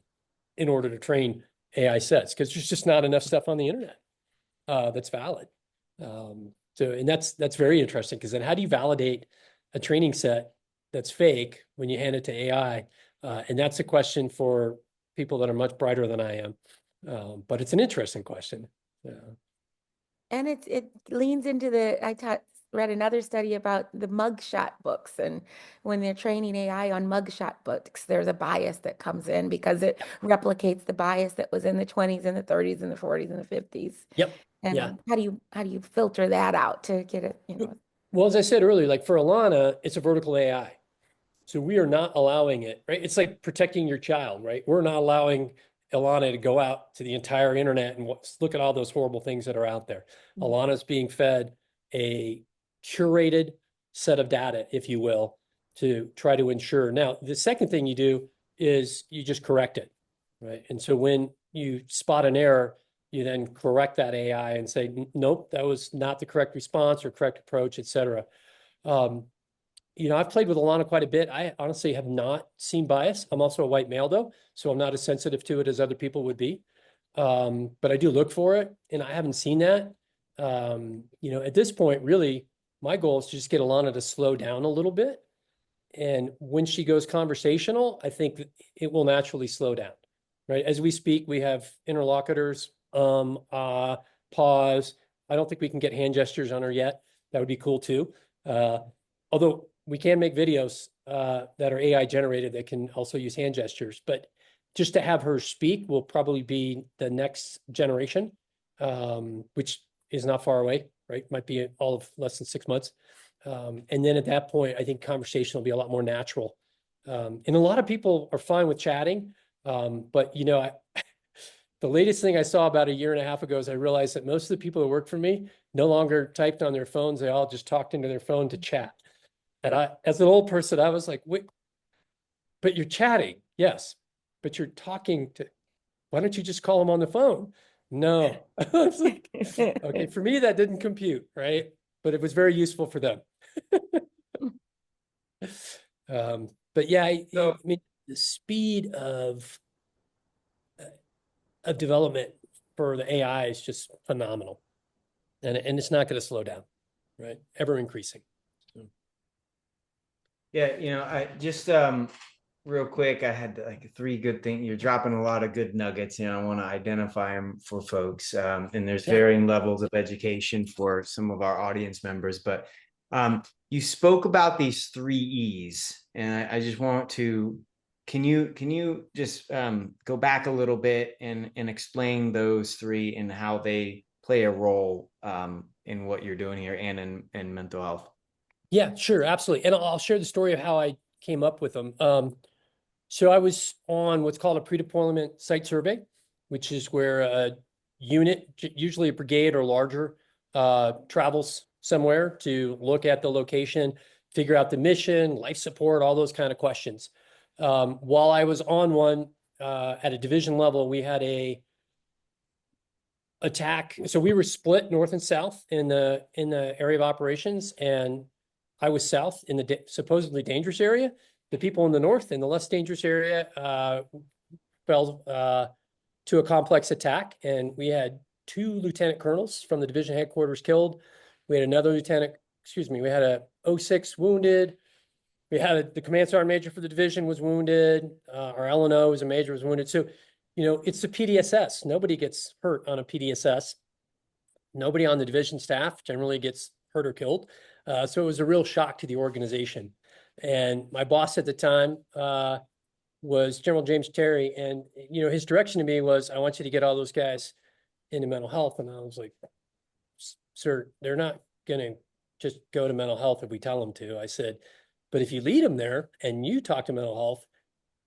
S2: in order to train AI sets because there's just not enough stuff on the internet that's valid. And that's very interesting because then how do you validate a training set that's fake when you hand it to AI? And that's a question for people that are much brighter than I am. But it's an interesting question. Yeah.
S3: And it leans into read another study about the mugshot books, and when they're training AI on mugshot books, there's a bias that comes in because it replicates the bias that was in the 20s and the 30s and the 40s and the 50s.
S2: Yep.
S3: And
S2: yeah.
S3: how do you filter that out to get it,
S2: Well, as I said earlier, like for Alana, it's a vertical AI. So we are not allowing it, right? It's like protecting your child, right? We're not allowing Alana to go out to the entire internet and look at all those horrible things that are out there. Mm-hmm. Alana's being fed a curated set of data, if you will, to try to ensure. Now, the second thing you do is you just correct it, right? And so when you spot an error, you then correct that AI and say, nope, that was not the correct response or correct approach, et cetera. I've played with Alana quite a bit. I honestly have not seen bias. I'm also a white male though, so I'm not as sensitive to it as other people would be. But I do look for it and I haven't seen that. At this point, really, my goal is to just get Alana to slow down a little bit. And when she goes conversational, I think it will naturally slow down, right? As we speak, we have interlocutors, pause. I don't think we can get hand gestures on her yet. That would be cool too. Although we can make videos that are AI generated that can also use hand gestures, but just to have her speak will probably be the next generation, which is not far away, right? Might be all of less than 6 months. And then at that point, I think conversation will be a lot more natural. And a lot of people are fine with chatting. But, the latest thing I saw about a year and a half ago is I realized that most of the people that work for me no longer typed on their phones. They all just talked into their phone to chat. And as an old person, I was like, wait, but you're chatting. Yes, but you're talking to, why don't you just call them on the phone? No. It's like, okay, for me, that didn't compute, right? But it was very useful for them. But yeah, I mean, the speed of development for the AI is just phenomenal. And it's not going to slow down, right? Ever increasing. So.
S1: Yeah, I just real quick, I had like 3 good things. You're dropping a lot of good nuggets, I want to identify them for folks. And there's varying levels of education for some of our audience members, but you spoke about these 3 E's, and I just want to, can you just go back a little bit and explain those 3 and how they play a role in what you're doing here and in mental health?
S2: Yeah, sure. Absolutely. And I'll share the story of how I came up with them. So I was on what's called a pre-deployment site survey, which is where a unit, usually a brigade or larger, travels somewhere to look at the location, figure out the mission, life support, all those kind of questions. While I was on one at a division level, we had a attack. So we were split north and south in the area of operations, and I was south in the supposedly dangerous area. The people in the north in the less dangerous area fell to a complex attack, and we had 2 lieutenant colonels from the division headquarters killed. We had another we had a 06 wounded. We had the command sergeant major for the division was wounded. Our LNO as a major was wounded. So, it's the PDSS. Nobody gets hurt on a PDSS. Nobody on the division staff generally gets hurt or killed. So it was a real shock to the organization. And my boss at the time was General James Terry. And, his direction to me was, I want you to get all those guys into mental health. And I was like, sir, they're not going to just go to mental health if we tell them to. I said, but if you lead them there and you talk to mental health,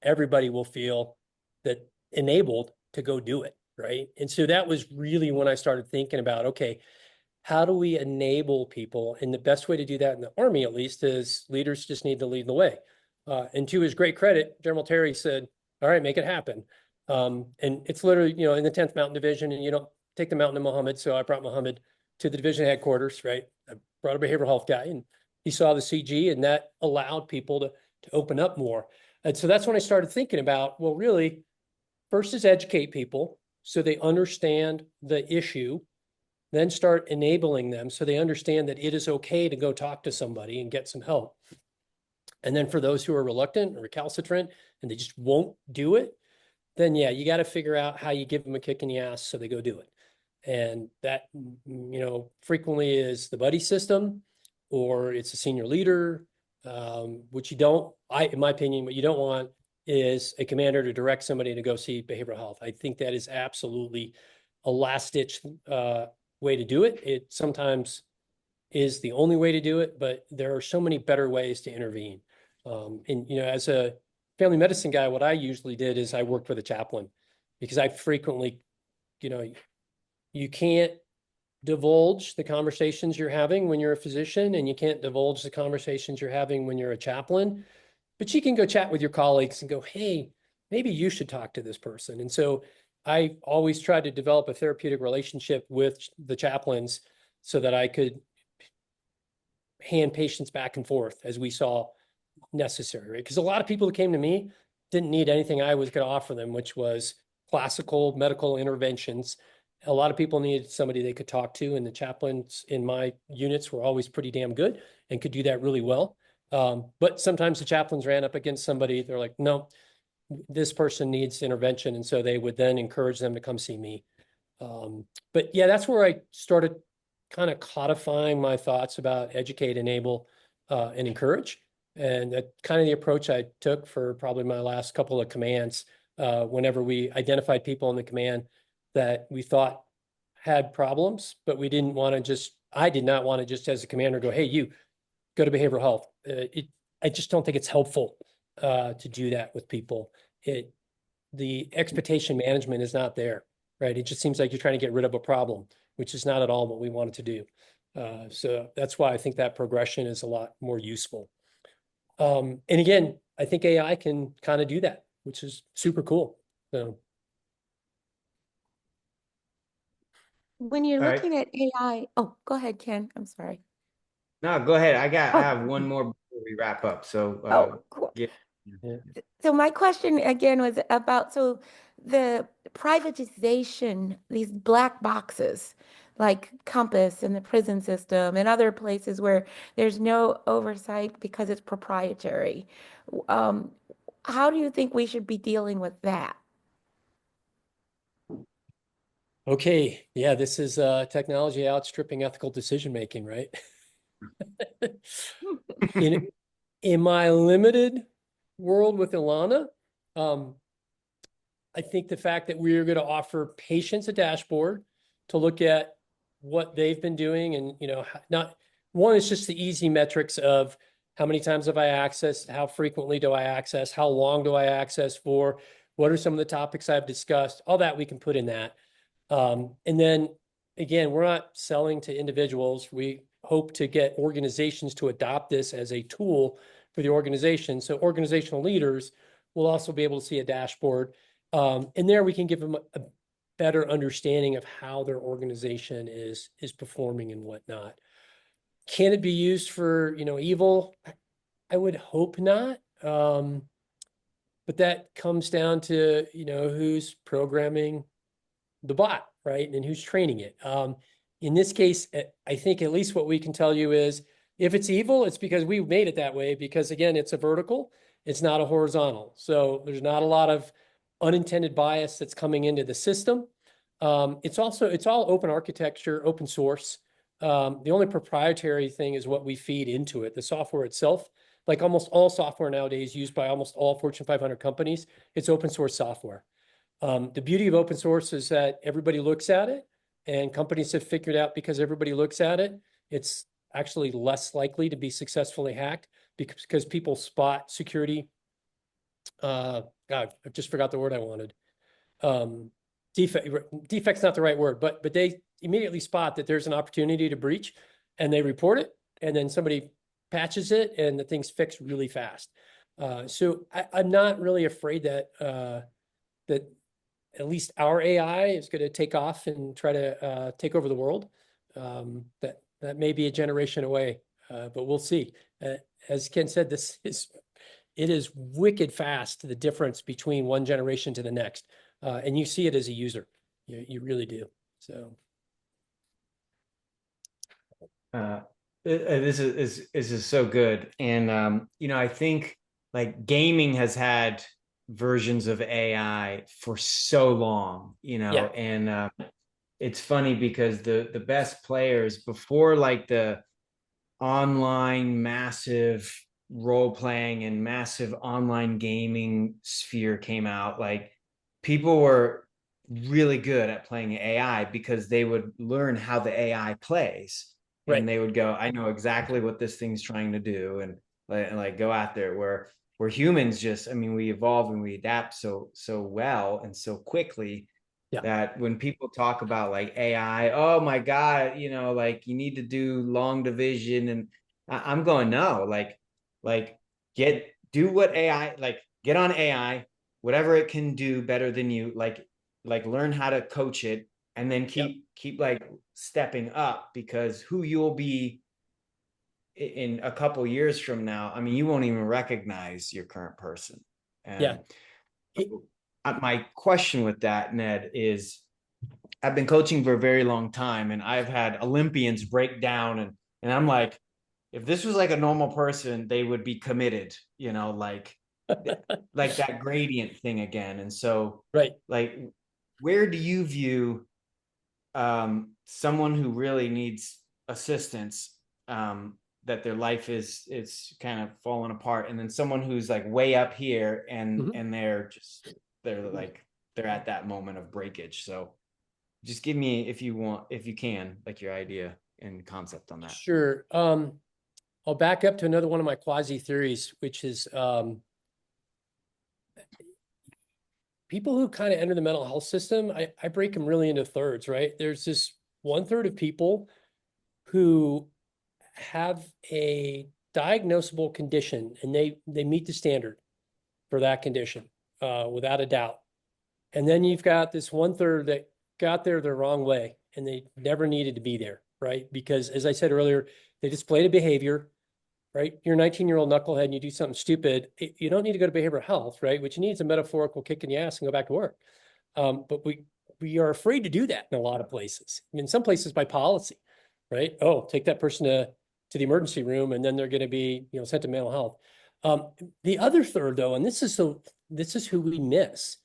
S2: everybody will feel that enabled to go do it, right? And so that was really when I started thinking about, okay, how do we enable people? And the best way to do that in the Army, at least, is leaders just need to lead the way. And to his great credit, General Terry said, all right, make it happen. And it's literally, in the 10th Mountain Division, and you don't take the mountain to Muhammad. So I brought Muhammad to the division headquarters, right? I brought a behavioral health guy, and he saw the CG, and that allowed people to open up more. And so that's when I started thinking about, well, really, first is educate people so they understand the issue, then start enabling them so they understand that it is okay to go talk to somebody and get some help. And then for those who are reluctant or recalcitrant and they just won't do it, then yeah, you got to figure out how you give them a kick in the ass so they go do it. And that, frequently is the buddy system, or it's a senior leader, which in my opinion, what you don't want is a commander to direct somebody to go see behavioral health. I think that is absolutely a last ditch way to do it. It sometimes is the only way to do it, but there are so many better ways to intervene. And, as a family medicine guy, what I usually did is I worked with a chaplain, because I frequently, you can't divulge the conversations you're having when you're a physician, and you can't divulge the conversations you're having when you're a chaplain, but you can go chat with your colleagues and go, hey, maybe you should talk to this person. And so I always tried to develop a therapeutic relationship with the chaplains so that I could hand patients back and forth as we saw necessary, right? Because a lot of people who came to me didn't need anything I was going to offer them, which was classical medical interventions. A lot of people needed somebody they could talk to, and the chaplains in my units were always pretty damn good and could do that really well. But sometimes the chaplains ran up against somebody, they're like, no, this person needs intervention. And so they would then encourage them to come see me. But yeah, that's where I started kind of codifying my thoughts about educate, enable, and encourage. And that kind of the approach I took for probably my last couple of commands, whenever we identified people in the command that we thought had problems, but I did not want to just as a commander go, hey, you go to behavioral health. I just don't think it's helpful to do that with people. The expectation management is not there, right? It just seems like you're trying to get rid of a problem, which is not at all what we wanted to do. So that's why I think that progression is a lot more useful. And again, I think AI can kind of do that, which is super cool. So.
S3: When you're
S1: All right.
S3: looking at AI, oh, go ahead, Ken. I'm sorry.
S1: No, go ahead. I
S3: Oh,
S1: have one more before we wrap up. So
S3: cool.
S1: get
S2: Yeah.
S3: So my question again was about, so the privatization, these black boxes, like Compass and the prison system and other places where there's no oversight because it's proprietary. Um, how do you think we should be dealing with that?
S2: Okay. Yeah, this is technology outstripping ethical decision making, right? In my limited world with Ilana, I think the fact that we're going to offer patients a dashboard to look at what they've been doing, and not one is just the easy metrics of how many times have I accessed, how frequently do I access, how long do I access for, what are some of the topics I've discussed, all that we can put in that. And then again, we're not selling to individuals. We hope to get organizations to adopt this as a tool for the organization. So organizational leaders will also be able to see a dashboard. And there we can give them a better understanding of how their organization is performing and whatnot. Can it be used for, evil? I would hope not. But that comes down to, who's programming the bot, right? And who's training it. In this case, I think at least what we can tell you is if it's evil, it's because we've made it that way, because again, it's a vertical, it's not a horizontal. So there's not a lot of unintended bias that's coming into the system. It's all open architecture, open source. The only proprietary thing is what we feed into it, the software itself. Like almost all software nowadays used by almost all Fortune 500 companies, it's open source software. The beauty of open source is that everybody looks at it, and companies have figured out because everybody looks at it, it's actually less likely to be successfully hacked because people spot security. God, I just forgot the word I wanted. Defect's not the right word, but they immediately spot that there's an opportunity to breach, and they report it, and then somebody patches it, and the thing's fixed really fast. So I'm not really afraid that that at least our AI is going to take off and try to take over the world. That may be a generation away, but we'll see. As Ken said, it is wicked fast, the difference between one generation to the next. And you see it as a user. You really do. So
S1: this is so good. And I think like gaming has had versions of AI for so long,
S2: yeah,
S1: and it's funny because the best players before like the online massive role playing and massive online gaming sphere came out, like people were really good at playing AI because they would learn how the AI plays
S2: right.
S1: and they would go, I know exactly what this thing's trying to do, and like go out there where humans just, I mean, we evolve and we adapt so well and so quickly
S2: Yeah,
S1: that when people talk about like AI, oh my God, like you need to do long division. And I'm going, no, like do what AI, like get on AI, whatever it can do better than you, like learn how to coach it and then
S2: yep,
S1: keep like stepping up, because who you'll be in a couple years from now, I mean, you won't even recognize your current person.
S2: yeah.
S1: And
S2: It,
S1: my question with that, Ned, is I've been coaching for a very long time and I've had Olympians break down, and I'm like, if this was like a normal person, they would be committed, like that gradient thing again. And so
S2: right.
S1: like where do you view someone who really needs assistance, that their life is kind of falling apart, and then someone who's like way up here and
S2: Mhm.
S1: and they're at that moment of breakage. So just give me, if you want, if you can, like your idea and concept on that.
S2: Sure. I'll back up to another one of my quasi theories, which is people who kind of enter the mental health system. I break them really into thirds, right? There's this 1/3 of people who have a diagnosable condition, and they meet the standard for that condition, without a doubt. And then you've got this 1/3 that got there the wrong way, and they never needed to be there, right? Because as I said earlier, they displayed a behavior, right? You're a 19-year-old knucklehead and you do something stupid. You don't need to go to behavioral health, right? What you need is a metaphorical kick in the ass and go back to work. But we are afraid to do that in a lot of places. In some places by policy, right? Oh, take that person to the emergency room, and then they're going to be, sent to mental health. The other third, though, and this is who we miss,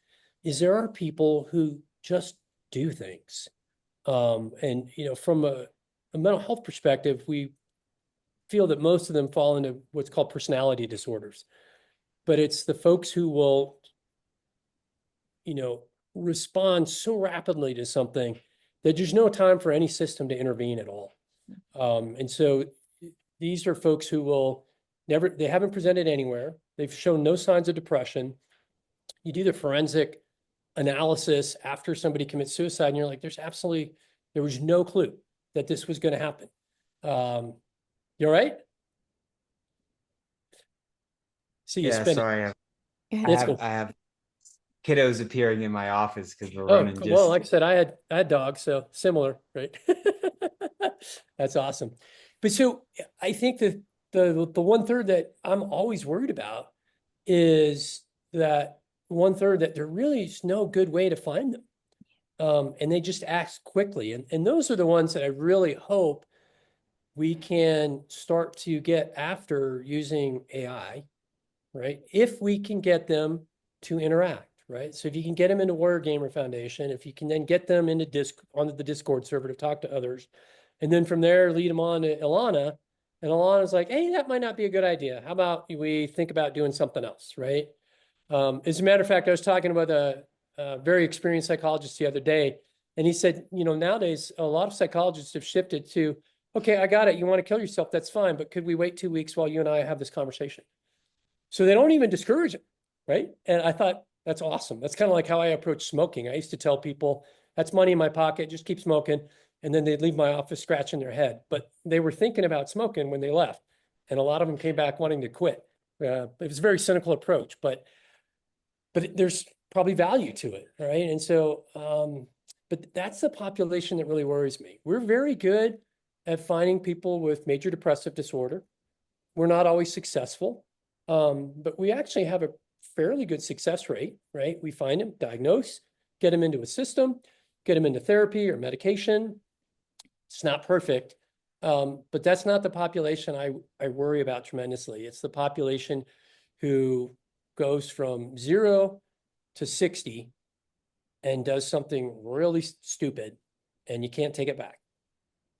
S2: is there are people who just do things. And from a mental health perspective, we feel that most of them fall into what's called personality disorders. But it's the folks who will, respond so rapidly to something that there's no time for any system to intervene at all. And so these are folks who will they haven't presented anywhere. They've shown no signs of depression. You do the forensic analysis after somebody commits suicide, and you're like, there was no clue that this was going to happen. You all right? See you
S1: Yeah,
S2: spinning.
S1: sorry.
S2: That's cool.
S1: I have kiddos appearing in my office because we're
S2: Oh,
S1: running
S2: well,
S1: just.
S2: like I said, I had dogs, so similar, right? That's awesome. But so I think that the 1/3 that I'm always worried about is that 1/3 that there really is no good way to find them. and they just act quickly. And those are the ones that I really hope we can start to get after using AI, right? If we can get them to interact, right? So if you can get them into Warrior Gamer Foundation, if you can then get them into onto the Discord server to talk to others, and then from there lead them on to Ilana, and Ilana's like, hey, that might not be a good idea. How about we think about doing something else, right? As a matter of fact, I was talking with a very experienced psychologist the other day, and he said, nowadays a lot of psychologists have shifted to, okay, I got it. You want to kill yourself? That's fine. But could we wait 2 weeks while you and I have this conversation? So they don't even discourage it, right? And I thought that's awesome. That's kind of like how I approach smoking. I used to tell people, that's money in my pocket, just keep smoking. And then they'd leave my office scratching their head. But they were thinking about smoking when they left. And a lot of them came back wanting to quit. It was a very cynical approach, but there's probably value to it, right? And so, but that's the population that really worries me. We're very good at finding people with major depressive disorder. We're not always successful, but we actually have a fairly good success rate, right? We find them, diagnose, get them into a system, get them into therapy or medication. It's not perfect, but that's not the population I worry about tremendously. It's the population who goes from 0 to 60 and does something really stupid, and you can't take it back.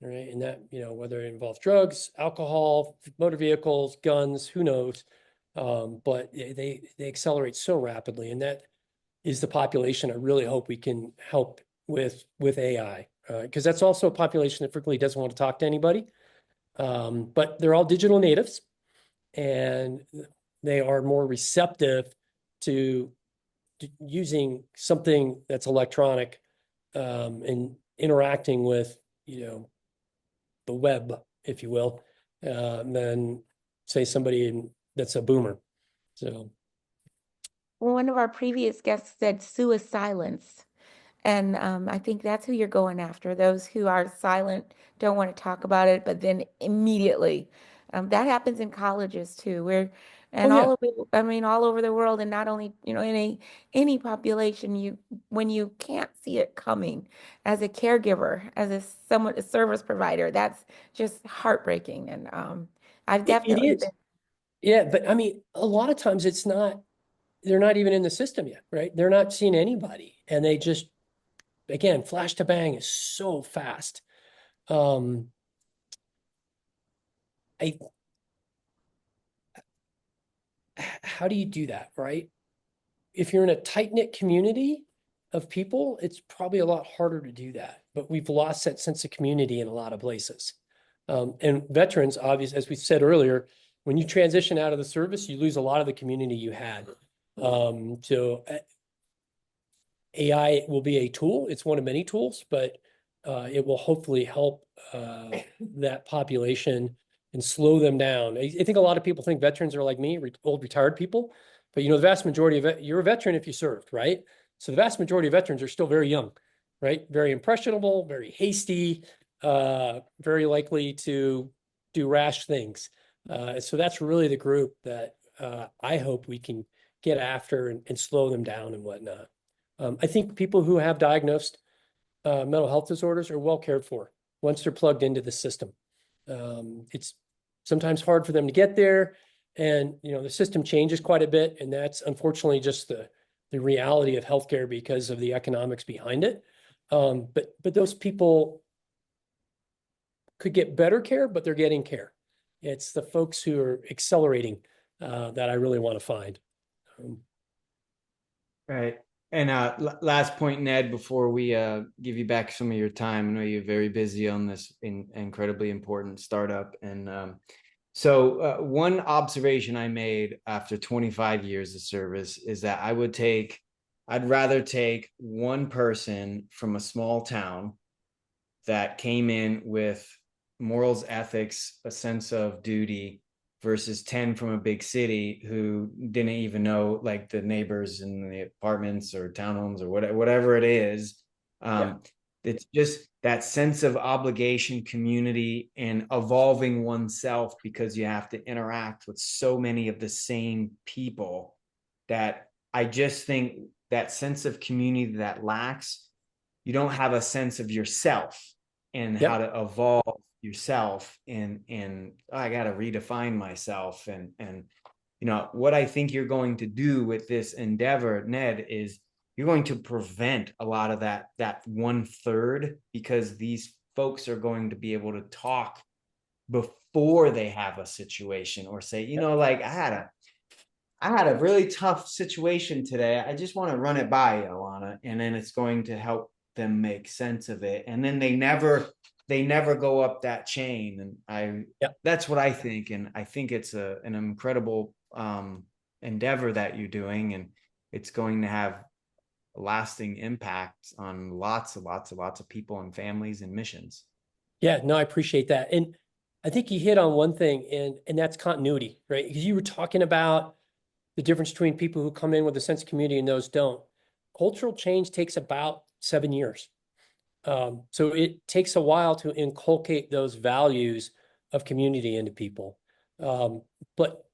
S2: All right. And that, whether it involves drugs, alcohol, motor vehicles, guns, who knows? But they accelerate so rapidly. And that is the population I really hope we can help with AI. Because that's also a population that frequently doesn't want to talk to anybody. But they're all digital natives, and they are more receptive to using something that's electronic, and interacting with, the web, if you will, than say somebody that's a boomer. So
S3: One of our previous guests said sue silence. And I think that's who you're going after, those who are silent, don't want to talk about it, but then immediately. That happens in colleges too, where
S2: oh
S3: and
S2: yeah,
S3: all over, I mean, all over the world, and not only, any population, when you can't see it coming as a caregiver, as a service provider, that's just heartbreaking. And I've
S2: it
S3: definitely been.
S2: is. Yeah, but I mean, a lot of times they're not even in the system yet, right? They're not seeing anybody, and they just, again, flash to bang is so fast. Um, I How do you do that, right? If you're in a tight-knit community of people, it's probably a lot harder to do that. But we've lost that sense of community in a lot of places. And veterans, obviously, as we said earlier, when you transition out of the service, you lose a lot of the community you had. So AI will be a tool. It's one of many tools, but it will hopefully help that population and slow them down. I think a lot of people think veterans are like me, old retired people, but the vast majority of you're a veteran if you served, right? So the vast majority of veterans are still very young, right? Very impressionable, very hasty, very likely to do rash things. So that's really the group that I hope we can get after and slow them down and whatnot. I think people who have diagnosed mental health disorders are well cared for once they're plugged into the system. It's sometimes hard for them to get there, and the system changes quite a bit, and that's unfortunately just the reality of healthcare because of the economics behind it. But those people could get better care, but they're getting care. It's the folks who are accelerating that I really want to find.
S1: Right. And last point, Ned, before we give you back some of your time, I know you're very busy on this incredibly important startup. And so one observation I made after 25 years of service is that I'd rather take one person from a small town that came in with morals, ethics, a sense of duty, versus 10 from a big city who didn't even know like the neighbors in the apartments or townhomes or whatever it is.
S2: Yeah.
S1: It's just that sense of obligation, community, and evolving oneself because you have to interact with so many of the same people that I just think that sense of community that lacks you don't have a sense of yourself and how
S2: Yep.
S1: to evolve yourself, and oh, I got to redefine myself. And what I think you're going to do with this endeavor, Ned, is you're going to prevent a lot of that 1/3, because these folks are going to be able to talk before they have a situation, or say,
S2: Yep.
S1: like, I had a really tough situation today. I just want to run it by you, Alana. And then it's going to help them make sense of it. And then they never go up that chain. And
S2: Yep.
S1: that's what I think. And I think it's an incredible endeavor that you're doing. And it's going to have a lasting impact on lots of people and families and missions.
S2: Yeah, no, I appreciate that. And I think you hit on one thing, and that's continuity, right? Because you were talking about the difference between people who come in with a sense of community and those don't. Cultural change takes about 7 years. So it takes a while to inculcate those values of community into people. But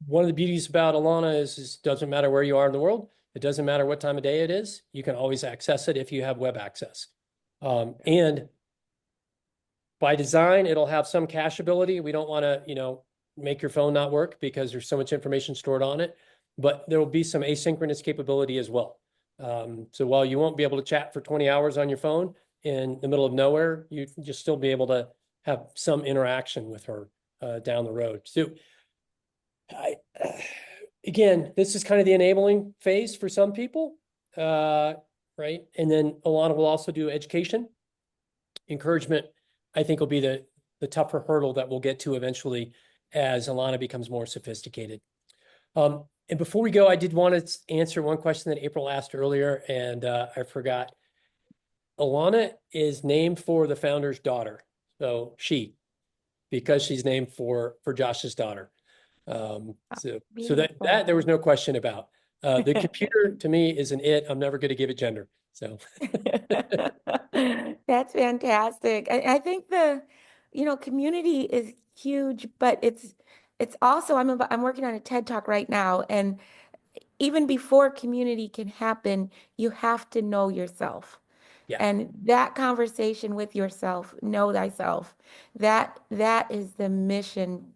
S2: one of the beauties about Alana is it doesn't matter where you are in the world. It doesn't matter what time of day it is. You can always access it if you have web access. And by design, it'll have some cacheability. We don't want to, make your phone not work because there's so much information stored on it, but there will be some asynchronous capability as well. So while you won't be able to chat for 20 hours on your phone in the middle of nowhere, you can just still be able to have some interaction with her down the road. So again, this is kind of the enabling phase for some people, right? And then Alana will also do education. Encouragement, I think, will be the tougher hurdle that we'll get to eventually as Alana becomes more sophisticated. And before we go, I did want to answer one question that April asked earlier, and I forgot. Alana is named for the founder's daughter, so because she's named for Josh's daughter. So that there was no question about. The computer to me is an it. I'm never going to give it gender. So
S3: That's fantastic. I think community is huge, but it's also I'm working on a TED Talk right now, and even before community can happen, you have to know yourself.
S2: yeah,
S3: And that conversation with yourself, know thyself, that is the mission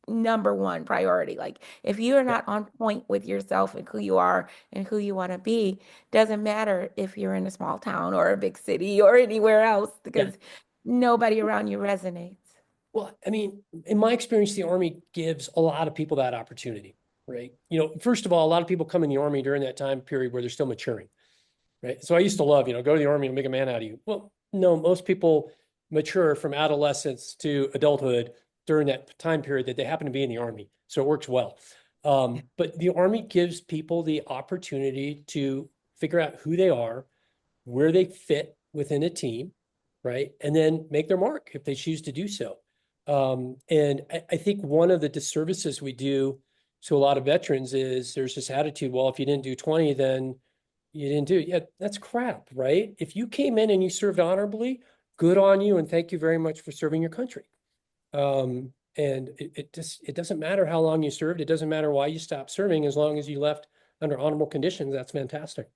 S3: number one priority. Like if you are
S2: yeah,
S3: not on point with yourself and who you are and who you want to be, doesn't matter if you're in a small town or a big city or anywhere else,
S2: yeah.
S3: because nobody around you resonates.
S2: Well, I mean, in my experience, the Army gives a lot of people that opportunity, right? First of all, a lot of people come in the Army during that time period where they're still maturing, right? So I used to love, go to the Army and make a man out of you. Well, no, most people mature from adolescence to adulthood during that time period that they happen to be in the Army. So it works well. But the Army gives people the opportunity to figure out who they are, where they fit within a team, right? And then make their mark if they choose to do so. And I think one of the disservices we do to a lot of veterans is there's this attitude, well, if you didn't do 20, then you didn't do it. Yeah, that's crap, right? If you came in and you served honorably, good on you, and thank you very much for serving your country. And it doesn't matter how long you served. It doesn't matter why you stopped serving, as long as you left under honorable conditions. That's fantastic.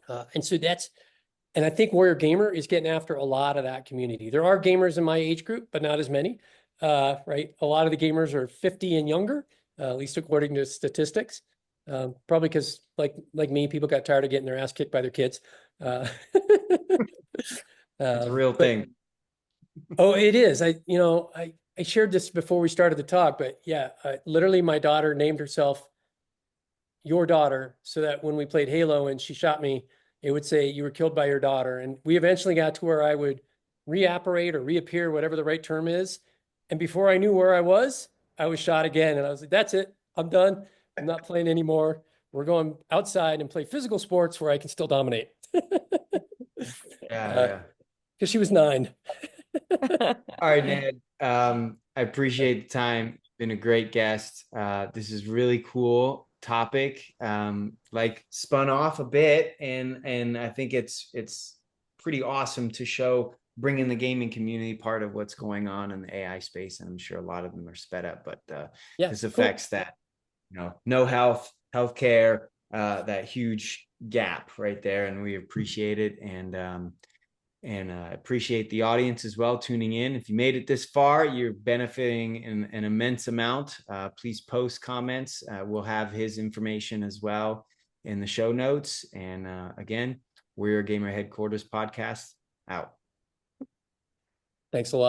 S2: And I think Warrior Gamer is getting after a lot of that community. There are gamers in my age group, but not as many, right? A lot of the gamers are 50 and younger, at least according to statistics. Probably because, like me, people got tired of getting their ass kicked by their kids.
S1: It's a real thing.
S2: Oh, it is. I shared this before we started the talk, but yeah, literally my daughter named herself your daughter so that when we played Halo and she shot me, it would say you were killed by your daughter. And we eventually got to where I would reapparate or reappear, whatever the right term is. And before I knew where I was shot again. And I was like, that's it. I'm done. I'm not playing anymore. We're going outside and play physical sports where I can still dominate.
S1: Yeah.
S2: Because she was 9.
S1: All right, Ned. I appreciate the time. You've been a great guest. This is really cool topic. Like spun off a bit, and I think it's pretty awesome to show bringing the gaming community part of what's going on in the AI space. And I'm sure a lot of them are sped up, but this affects that, no healthcare, that huge gap right there, and we appreciate it. And appreciate the audience as well tuning in. If you made it this far, you're benefiting an immense amount. Please post comments. We'll have his information as well in the show notes. And again, we're your Gamer Headquarters podcast out.
S2: Thanks a lot.